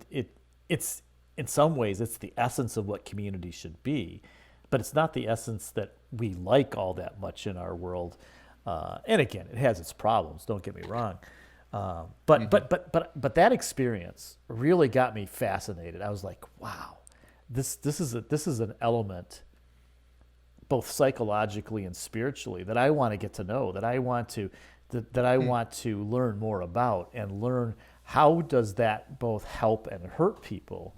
it's in some ways it's the essence of what community should be, but it's not the essence that we like all that much in our world. And again, it has its problems. Don't get me wrong. But that experience really got me fascinated. I was like, wow, this is an element, both psychologically and spiritually, that I want to get to know, that I want to learn more about, and learn how does that both help and hurt people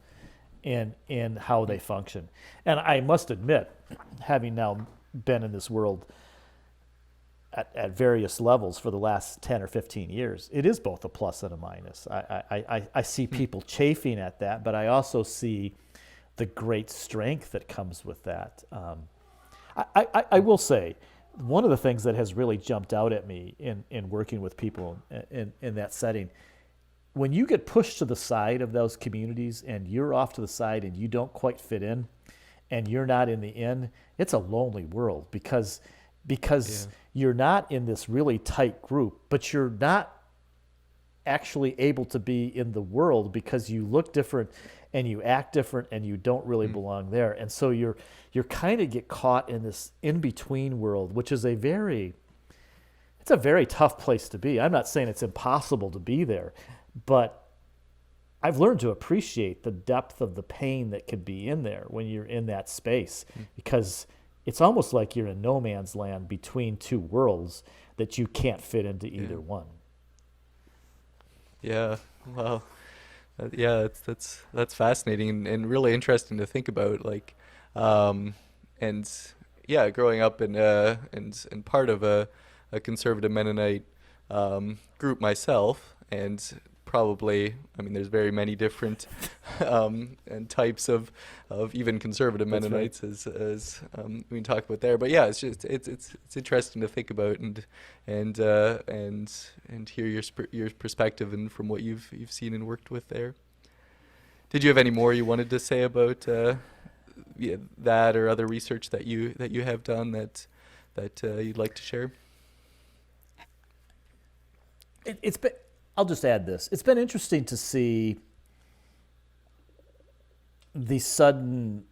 in how they function. And I must admit, having now been in this world at various levels for the last 10 or 15 years, it is both a plus and a minus. I see people chafing at that, but I also see the great strength that comes with that. I will say, one of the things that has really jumped out at me in working with people in that setting, when you get pushed to the side of those communities and you're off to the side and you don't quite fit in and you're not in the inn, it's a lonely world, because you're not in this really tight group, but you're not actually able to be in the world because you look different and you act different and you don't really belong there. And so you're kind of get caught in this in-between world, which is it's a very tough place to be. I'm not saying it's impossible to be there, but I've learned to appreciate the depth of the pain that can be in there when you're in that space, because it's almost like you're in no man's land between two worlds that you can't fit into either one. Yeah, well, that's fascinating and really interesting to think about. Like, and yeah, growing up in and part of a conservative Mennonite group myself, and probably, I mean, there's very many different and types of even conservative Mennonites, right, as we can talk about there. But yeah, it's just it's interesting to think about and hear your perspective and from what you've seen and worked with there. Did you have any more you wanted to say about that or other research that you have done that you'd like to share? It's been. I'll just add this. It's been interesting to see the sudden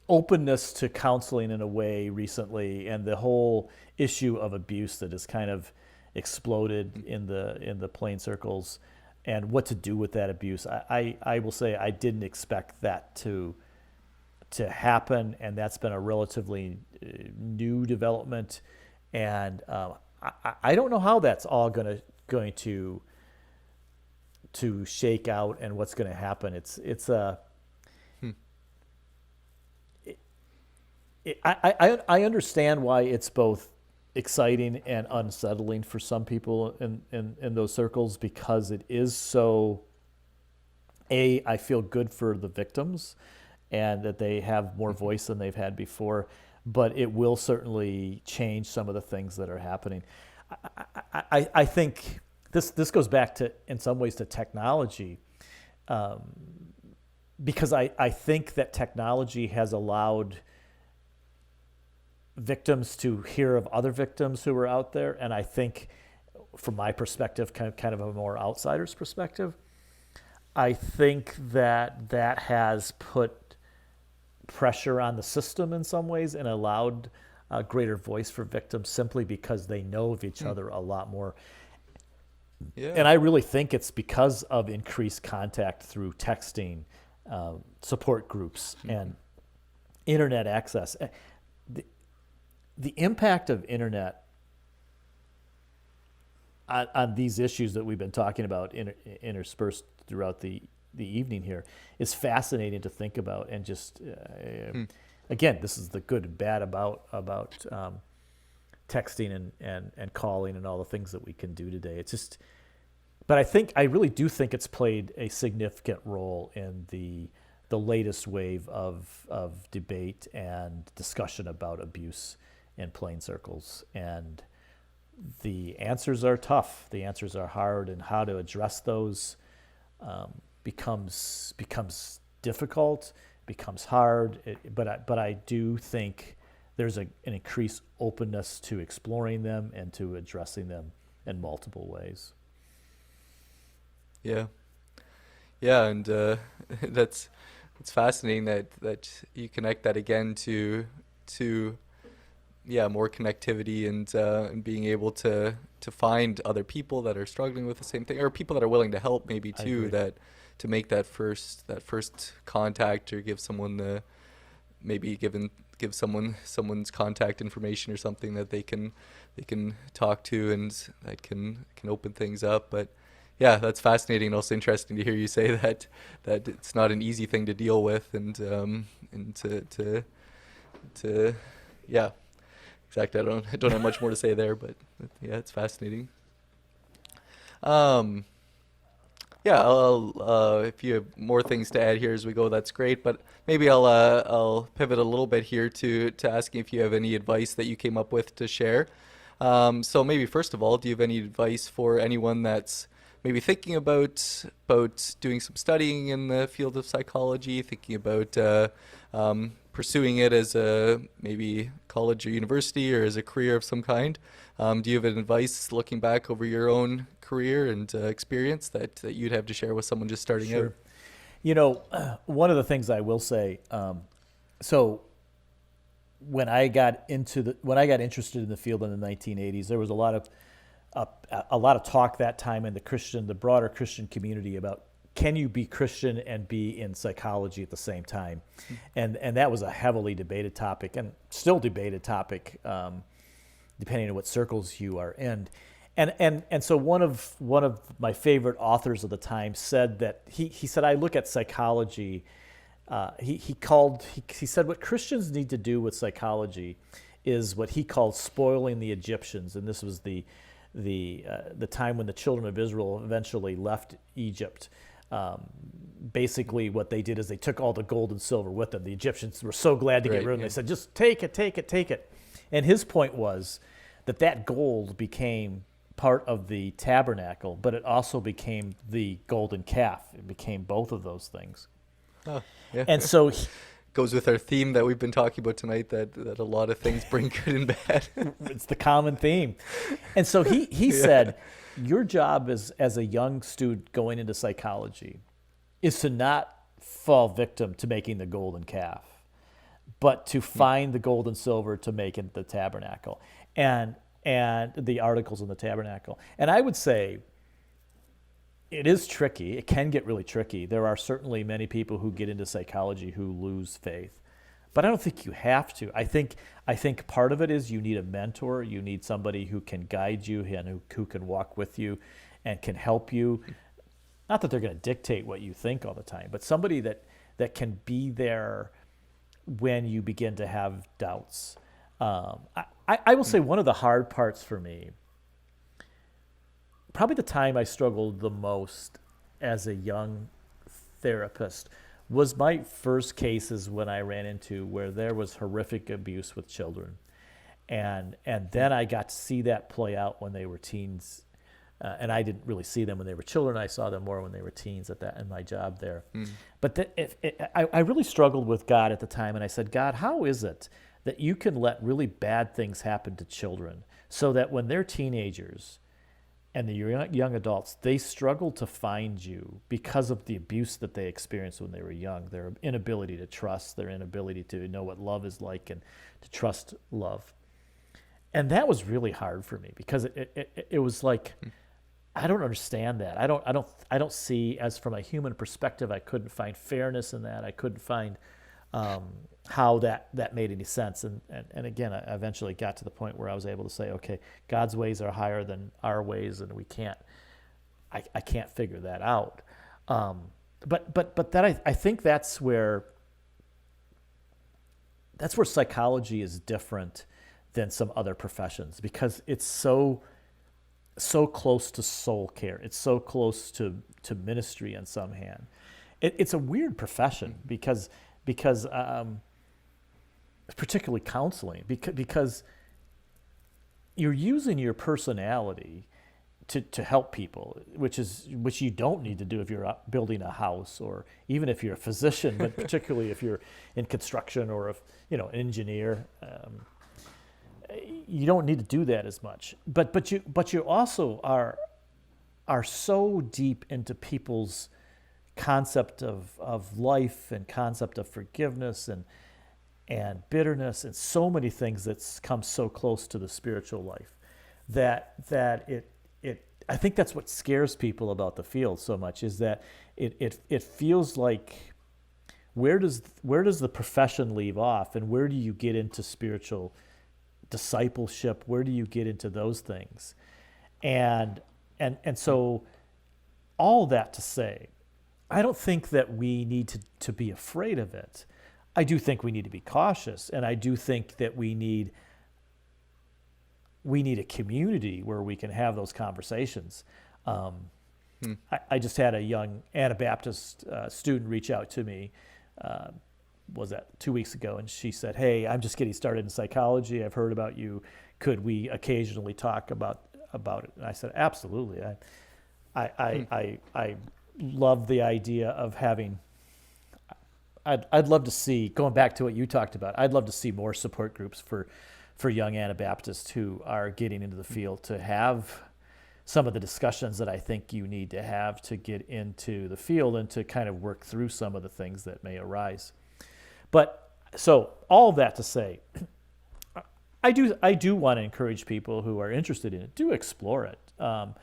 openness to counseling in a way recently, and the whole issue of abuse that has kind of exploded in the Plain circles, and what to do with that abuse. I will say I didn't expect that to happen, and that's been a relatively new development, and I don't know how that's all going to shake out and what's going to happen. I understand why it's both exciting and unsettling for some people in those circles, because it is so. I feel good for the victims, and that they have more voice than they've had before. but it will certainly change some of the things that are happening. I think this goes back to, in some ways, to technology, because I think that technology has allowed victims to hear of other victims who are out there, and I think, from my perspective, kind of a more outsider's perspective, I think that has put pressure on the system in some ways and allowed a greater voice for victims simply because they know of each other a lot more. Yeah. And I really think it's because of increased contact through texting, support groups, and internet access. The impact of internet on these issues that we've been talking about interspersed throughout the evening here is fascinating to think about. And just again, this is the good and bad about texting and calling and all the things that we can do today. It's just, but I really do think it's played a significant role in the latest wave of debate and discussion about abuse in plain circles. And the answers are tough. The answers are hard, and how to address those becomes difficult, becomes hard. But I do think there's an increased openness to exploring them and to addressing them in multiple ways. Yeah, and it's fascinating that you connect that again to more connectivity and being able to find other people that are struggling with the same thing, or people that are willing to help maybe too, that to make that first contact, or give someone give someone's contact information or something that they can talk to, and that can open things up. But yeah, that's fascinating, and also interesting to hear you say that it's not an easy thing to deal with, and to yeah. Exactly. I don't have much more to say there, but yeah, it's fascinating. Yeah, if you have more things to add here as we go, that's great. But maybe I'll pivot a little bit here to asking if you have any advice that you came up with to share. So maybe first of all, do you have any advice for anyone that's maybe thinking about doing some studying in the field of psychology, thinking about pursuing it as a maybe college or university, or as a career of some kind? Do you have an advice looking back over your own career and experience that you'd have to share with someone just starting out? You know, one of the things I will say, so when I got interested in the field in the 1980s, there was a lot of talk that time in the broader Christian community about, can you be Christian and be in psychology at the same time? And that was a heavily debated topic, and still debated topic, depending on what circles you are in. And so one of my favorite authors of the time said that he said, I look at psychology. He said what Christians need to do with psychology is what he called spoiling the Egyptians, and this was the time when the children of Israel eventually left Egypt. Basically what they did is they took all the gold and silver with them. The Egyptians were so glad to get rid of them. They said, just take it. And his point was that gold became part of the tabernacle, but it also became the golden calf. It became both of those things. Oh, yeah. And so goes with our theme that we've been talking about tonight, that a lot of things bring good and bad. It's the common theme. And so he said, your job as a young student going into psychology is to not fall victim to making the golden calf, but to find the gold and silver to make it the tabernacle and the articles in the tabernacle. And I would say it is tricky. It can get really tricky. There are certainly many people who get into psychology who lose faith, but I don't think you have to. I think part of it is you need a mentor. You need somebody who can guide you and who can walk with you and can help you. Not that they're going to dictate what you think all the time, but somebody that can be there when you begin to have doubts. I will say one of the hard parts for me, probably the time I struggled the most as a young therapist, was my first cases when I ran into where there was horrific abuse with children. And then I got to see that play out when they were teens. And I didn't really see them when they were children. I saw them more when they were teens in my job there. But I really struggled with God at the time. And I said, God, how is it that you can let really bad things happen to children so that when they're teenagers and they're young adults, they struggle to find you because of the abuse that they experienced when they were young, their inability to trust, their inability to know what love is like and to trust love. And that was really hard for me because it was like, I don't understand that. I don't see, as from a human perspective, I couldn't find fairness in that. I couldn't find how that made any sense. And again, I eventually got to the point where I was able to say, okay, God's ways are higher than our ways, and I can't figure that out. But that I think that's where psychology is different than some other professions, because it's so close to soul care. It's so close to ministry in some hand. It's a weird profession because particularly counseling, because you're using your personality to help people, which you don't need to do if you're building a house, or even if you're a physician, but particularly if you're in construction or an engineer. You don't need to do that as much, but you also are so deep into people's concept of life and concept of forgiveness and bitterness and so many things that come so close to the spiritual life that it I think that's what scares people about the field so much, is that it feels like, where does the profession leave off, and where do you get into spiritual discipleship? Where do you get into those things? And so all that to say, I don't think that we need to be afraid of it. I do think we need to be cautious, and I do think that we need a community where we can have those conversations. I just had a young Anabaptist student reach out to me, was that 2 weeks ago, and she said, "Hey, I'm just getting started in psychology. I've heard about you. Could we occasionally talk about it?" And I said, "Absolutely." I love the idea of having. I'd love to see, going back to what you talked about, I'd love to see more support groups for young Anabaptists who are getting into the field, to have some of the discussions that I think you need to have to get into the field and to kind of work through some of the things that may arise. But so all of that to say, I do want to encourage people who are interested in it, do explore it. And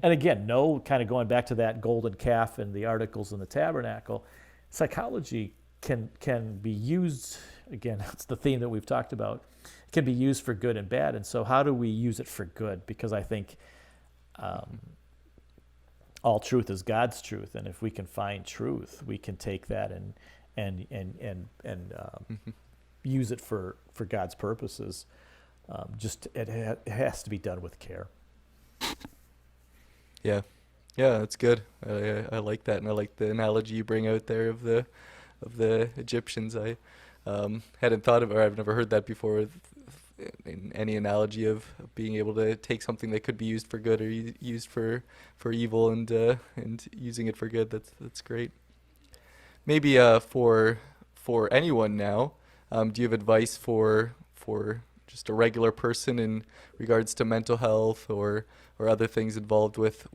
again, kind of going back to that golden calf and the articles in the tabernacle, psychology can be used, again, that's the theme that we've talked about, can be used for good and bad. And so how do we use it for good? Because I think all truth is God's truth. And if we can find truth, we can take that and use it for God's purposes. It has to be done with care. Yeah, that's good. I like that, and I like the analogy you bring out there of the Egyptians. I hadn't thought of, or I've never heard that before, in any analogy of being able to take something that could be used for good or used for evil, and using it for good. That's great. Maybe for anyone now, do you have advice for just a regular person in regards to mental health or other things involved with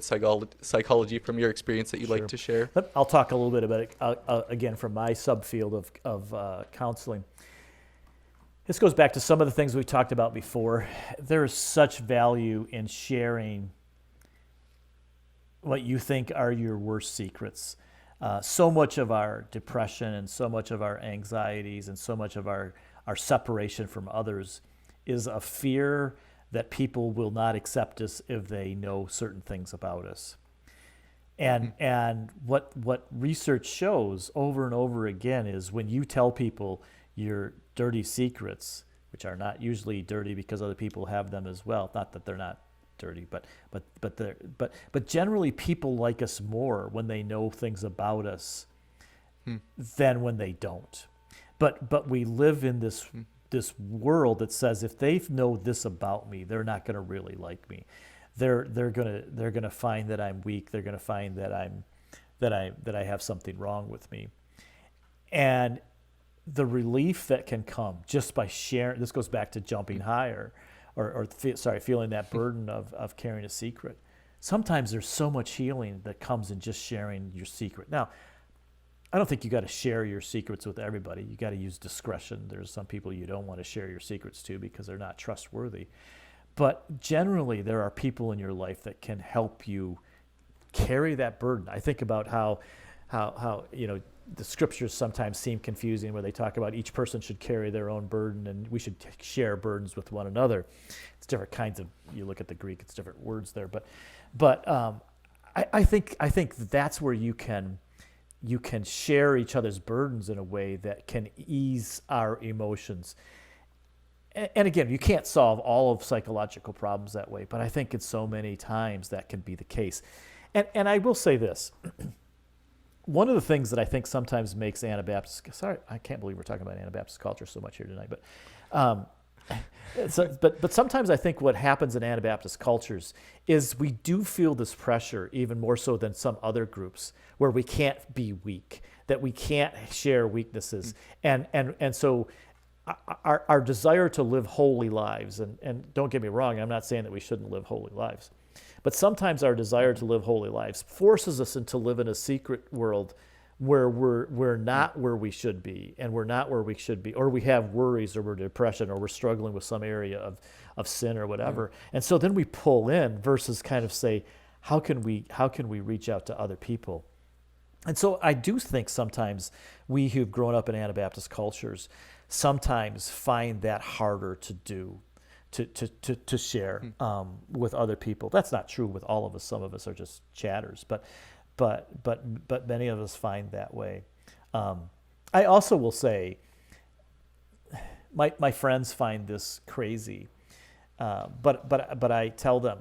psychology from your experience that you'd like to share? I'll talk a little bit about it again from my subfield of counseling. This goes back to some of the things we talked about before. There is such value in sharing what you think are your worst secrets. So much of our depression and so much of our anxieties and so much of our separation from others is a fear that people will not accept us if they know certain things about us. And what research shows over and over again is when you tell people your dirty secrets, which are not usually dirty because other people have them as well, not that they're not dirty, but generally people like us more when they know things about us than when they don't. But we live in this world that says if they know this about me, they're not going to really like me. They're gonna find that I'm weak. They're gonna find that I have something wrong with me. And the relief that can come just by sharing, this goes back to jumping higher, feeling that burden of carrying a secret. Sometimes there's so much healing that comes in just sharing your secret. Now, I don't think you got to share your secrets with everybody. You got to use discretion. There's some people you don't want to share your secrets to because they're not trustworthy. But generally, there are people in your life that can help you carry that burden. I think about how the scriptures sometimes seem confusing where they talk about each person should carry their own burden and we should share burdens with one another. It's different kinds of, you look at the Greek, it's different words there. But I think that's where you can share each other's burdens in a way that can ease our emotions. And again, you can't solve all of psychological problems that way, but I think it's so many times that can be the case. And I will say this. One of the things that I think sometimes makes Anabaptists, sorry, I can't believe we're talking about Anabaptist culture so much here tonight, but sometimes I think what happens in Anabaptist cultures is we do feel this pressure even more so than some other groups where we can't be weak, that we can't share weaknesses. And so our desire to live holy lives, and don't get me wrong, I'm not saying that we shouldn't live holy lives, but sometimes our desire to live holy lives forces us into live in a secret world where we're not where we should be, and we're not where we should be, or we have worries, or we're depression, or we're struggling with some area of sin or whatever. And so then we pull in versus kind of say, how can we reach out to other people? And so I do think sometimes we who've grown up in Anabaptist cultures sometimes find that harder to do, to share with other people. That's not true with all of us. Some of us are just chatters, but many of us find that way. I also will say, my friends find this crazy, but I tell them,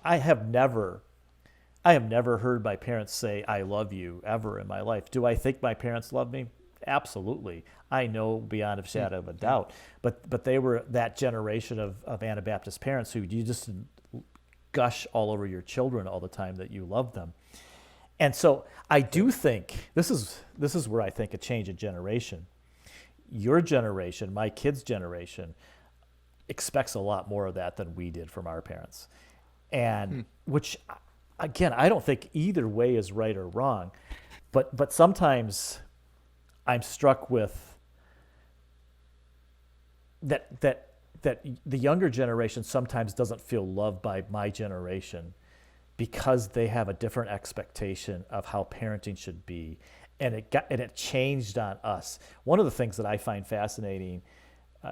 I have never heard my parents say "I love you" ever in my life. Do I think my parents love me? Absolutely. I know beyond a shadow of a doubt. But they were that generation of Anabaptist parents who you just gush all over your children all the time that you love them. And so I do think this is where I think a change in generation. Your generation, my kids' generation, expects a lot more of that than we did from our parents. And which, again, I don't think either way is right or wrong. But sometimes I'm struck with that the younger generation sometimes doesn't feel loved by my generation because they have a different expectation of how parenting should be, and it changed on us. One of the things that I find fascinating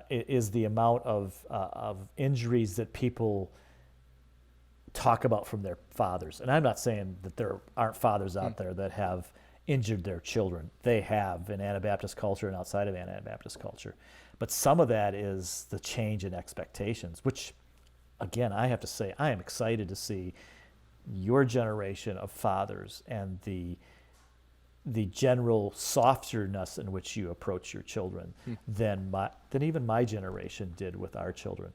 is the amount of injuries that people talk about from their fathers. And I'm not saying that there aren't fathers out there that have injured their children. They have in Anabaptist culture and outside of Anabaptist culture. But some of that is the change in expectations, which, again, I have to say, I am excited to see your generation of fathers and the general softness in which you approach your children than even my generation did with our children.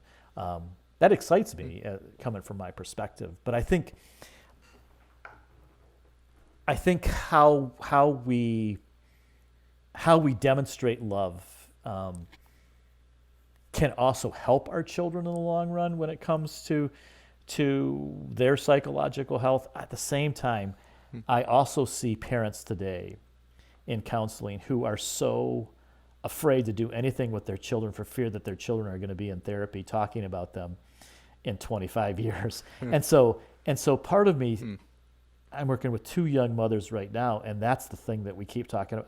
That excites me, coming from my perspective. But I think how we demonstrate love can also help our children in the long run when it comes to their psychological health. At the same time, I also see parents today in counseling who are so afraid to do anything with their children for fear that their children are going to be in therapy talking about them in 25 years. And so part of me, I'm working with two young mothers right now, and that's the thing that I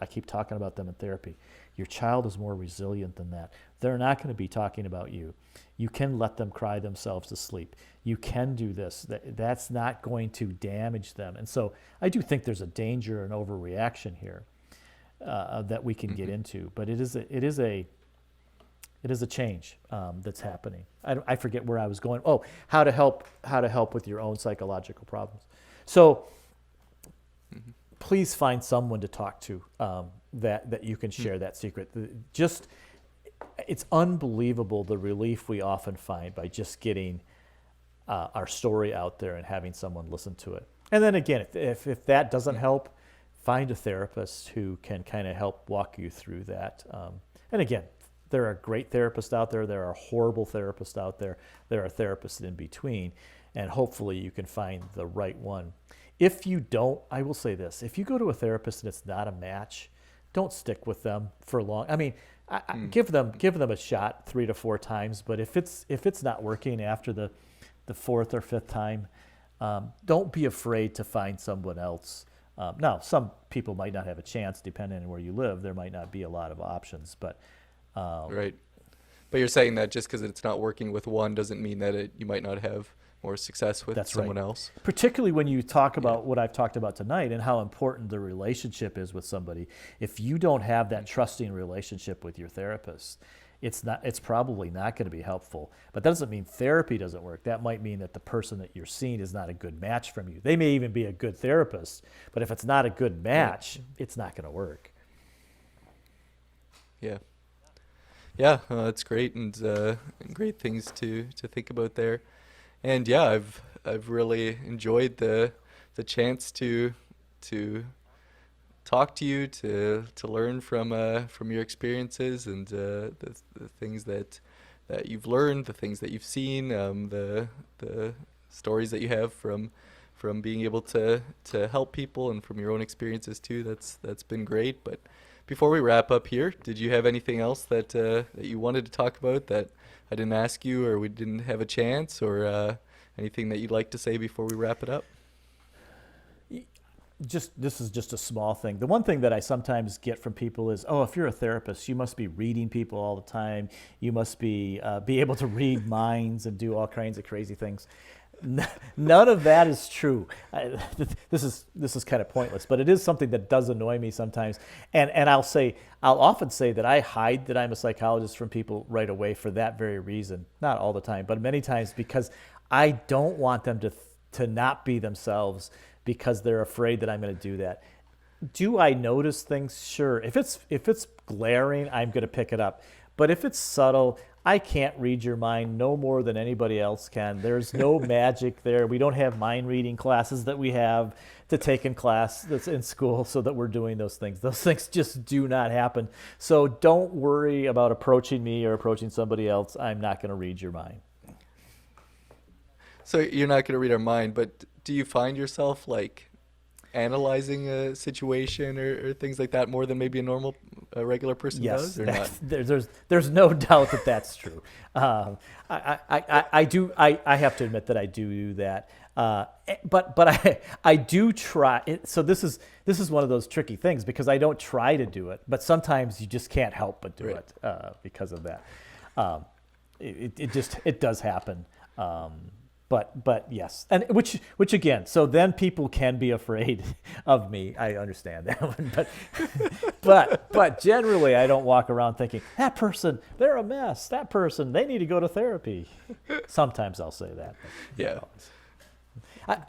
keep talking about them in therapy. Your child is more resilient than that. They're not going to be talking about you. You can let them cry themselves to sleep. You can do this. That's not going to damage them. And so I do think there's a danger and overreaction here that we can get into. But it is It is a change that's happening. I forget where I was going. Oh, how to help with your own psychological problems. So please find someone to talk to that you can share that secret. It's unbelievable the relief we often find by just getting our story out there and having someone listen to it. And then again, if that doesn't help, find a therapist who can kind of help walk you through that. And again, there are great therapists out there. There are horrible therapists out there. There are therapists in between. And hopefully you can find the right one. If you don't, I will say this. If you go to a therapist and it's not a match, don't stick with them for long. I mean, give them a shot 3 to 4 times. But if it's not working after the 4th or 5th time, don't be afraid to find someone else. Now, some people might not have a chance depending on where you live. There might not be a lot of options, but right. But you're saying that just because it's not working with one doesn't mean that you might not have more success with someone else. Particularly when you talk about what I've talked about tonight and how important the relationship is with somebody. If you don't have that trusting relationship with your therapist, it's probably not going to be helpful. But that doesn't mean therapy doesn't work. That might mean that the person that you're seeing is not a good match from you. They may even be a good therapist, but if it's not a good match, it's not going to work. Yeah. Yeah, that's great, and great things to think about there. And yeah, I've really enjoyed the chance to talk to you, to learn from your experiences and the things that you've learned, the things that you've seen, the stories that you have from being able to help people, and from your own experiences too. That's been great. But before we wrap up here, did you have anything else that you wanted to talk about that I didn't ask you, or we didn't have a chance, or anything that you'd like to say before we wrap it up? This is just a small thing. The one thing that I sometimes get from people is, oh, if you're a therapist, you must be reading people all the time. You must be able to read minds and do all kinds of crazy things. None of that is true. This is kind of pointless, but it is something that does annoy me sometimes. And I'll often say that I hide that I'm a psychologist from people right away for that very reason. Not all the time, but many times, because I don't want them to not be themselves because they're afraid that I'm going to do that. Do I notice things? Sure. If it's glaring, I'm going to pick it up. But if it's subtle, I can't read your mind no more than anybody else can. There's no magic there. We don't have mind reading classes that we have to take in class that's in school so that we're doing those things. Those things just do not happen. So don't worry about approaching me or approaching somebody else. I'm not going to read your mind. So you're not going to read our mind, but do you find yourself like analyzing a situation or things like that more than maybe a regular person does, or not? There's no doubt that that's true. I do. I have to admit that I do that. But I do try. So this is one of those tricky things, because I don't try to do it, but sometimes you just can't help but do it because of that. It does happen. But yes, and which again, so then people can be afraid of me. I understand that one, but generally I don't walk around thinking, that person, they're a mess. That person, they need to go to therapy. Sometimes I'll say that. Yeah.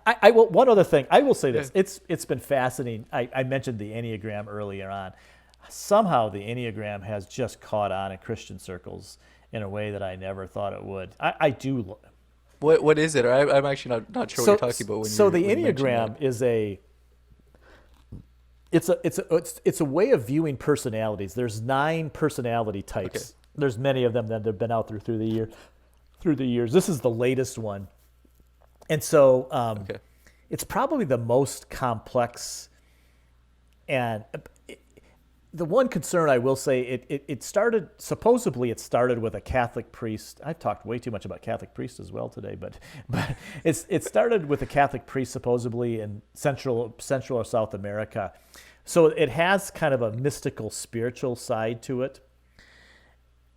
I will. One other thing, I will say this. It's been fascinating. I mentioned the Enneagram earlier on. Somehow the Enneagram has just caught on in Christian circles in a way that I never thought it would. I do. What is it? I'm actually not sure what you're talking about. The Enneagram is it's a way of viewing personalities. There's 9 personality types. Okay. There's many of them that have been out through the years. This is the latest one, and so it's probably the most complex. And the one concern I will say, it started with a Catholic priest. I've talked way too much about Catholic priests as well today, but it started with a Catholic priest supposedly in Central or South America. So it has kind of a mystical, spiritual side to it.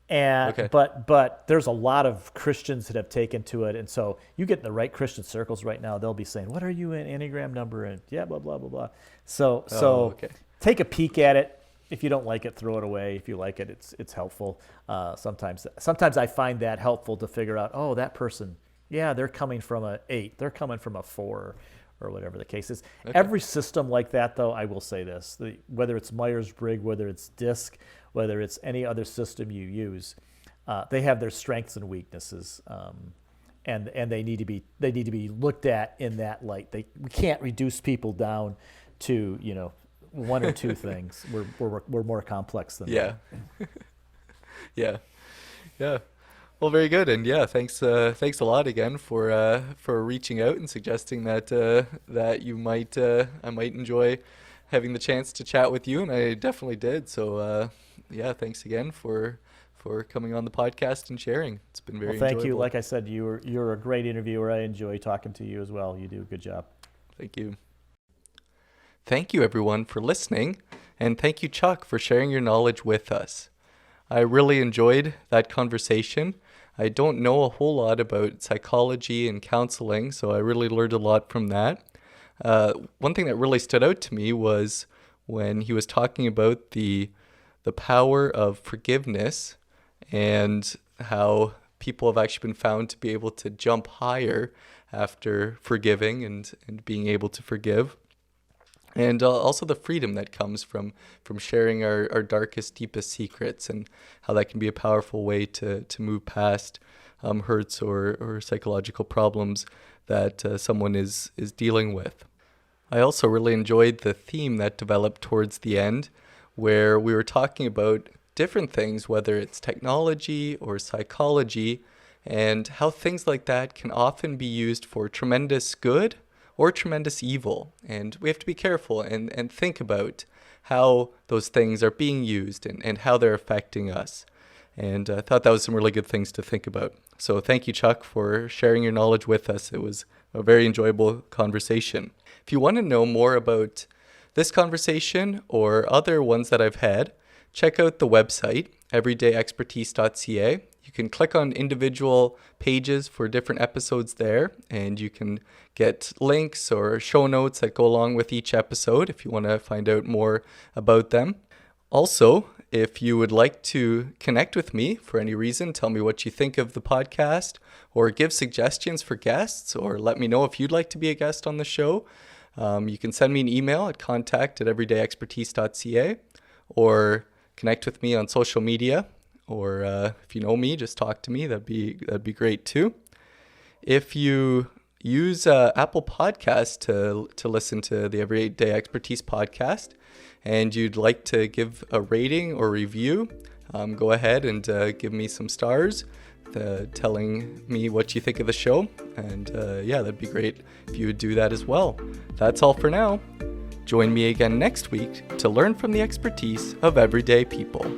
And but there's a lot of Christians that have taken to it, and so you get in the right Christian circles right now, they'll be saying, "What are you in Enneagram number?" And yeah, blah blah blah blah. So take a peek at it. if you don't like it, throw it away. If you like it, it's helpful. Sometimes I find that helpful to figure out, oh, that person, yeah, they're coming from a 8, they're coming from a 4, or whatever the case is. Okay. Every system like that, though, I will say this, whether it's Myers-Briggs, whether it's DISC, whether it's any other system you use, they have their strengths and weaknesses, and they need to be looked at in that light. We can't reduce people down to, you know, 1 or 2 things. We're more complex than that. Yeah. Well, very good, and thanks a lot again for reaching out and suggesting that you might I might enjoy having the chance to chat with you, and I definitely did. So thanks again for coming on the podcast and sharing. It's been very thank enjoyable. you. Like I said, you're a great interviewer. I enjoy talking to you as well. You do a good job. Thank you. Thank you, everyone, for listening, and thank you, Chuck, for sharing your knowledge with us. I really enjoyed that conversation. I don't know a whole lot about psychology and counseling, so I really learned a lot from that. One thing that really stood out to me was when he was talking about the power of forgiveness and how people have actually been found to be able to jump higher after forgiving and being able to forgive. And also the freedom that comes from sharing our darkest, deepest secrets, and how that can be a powerful way to move past hurts or psychological problems that someone is dealing with. I also really enjoyed the theme that developed towards the end, where we were talking about different things, whether it's technology or psychology, and how things like that can often be used for tremendous good or tremendous evil. And we have to be careful and think about how those things are being used and how they're affecting us. And I thought that was some really good things to think about. So thank you, Chuck, for sharing your knowledge with us. It was a very enjoyable conversation. If you want to know more about this conversation or other ones that I've had, check out the website, everydayexpertise.ca. You can click on individual pages for different episodes there, and you can get links or show notes that go along with each episode if you want to find out more about them. Also, if you would like to connect with me for any reason, tell me what you think of the podcast, or give suggestions for guests, or let me know if you'd like to be a guest on the show, you can send me an email at contact@everydayexpertise.ca, or connect with me on social media, or if you know me, just talk to me. That'd be great too. If you use Apple Podcasts to listen to the Everyday Expertise podcast, and you'd like to give a rating or review, go ahead and give me some stars, telling me what you think of the show. And that'd be great if you would do that as well. That's all for now. Join me again next week to learn from the expertise of everyday people.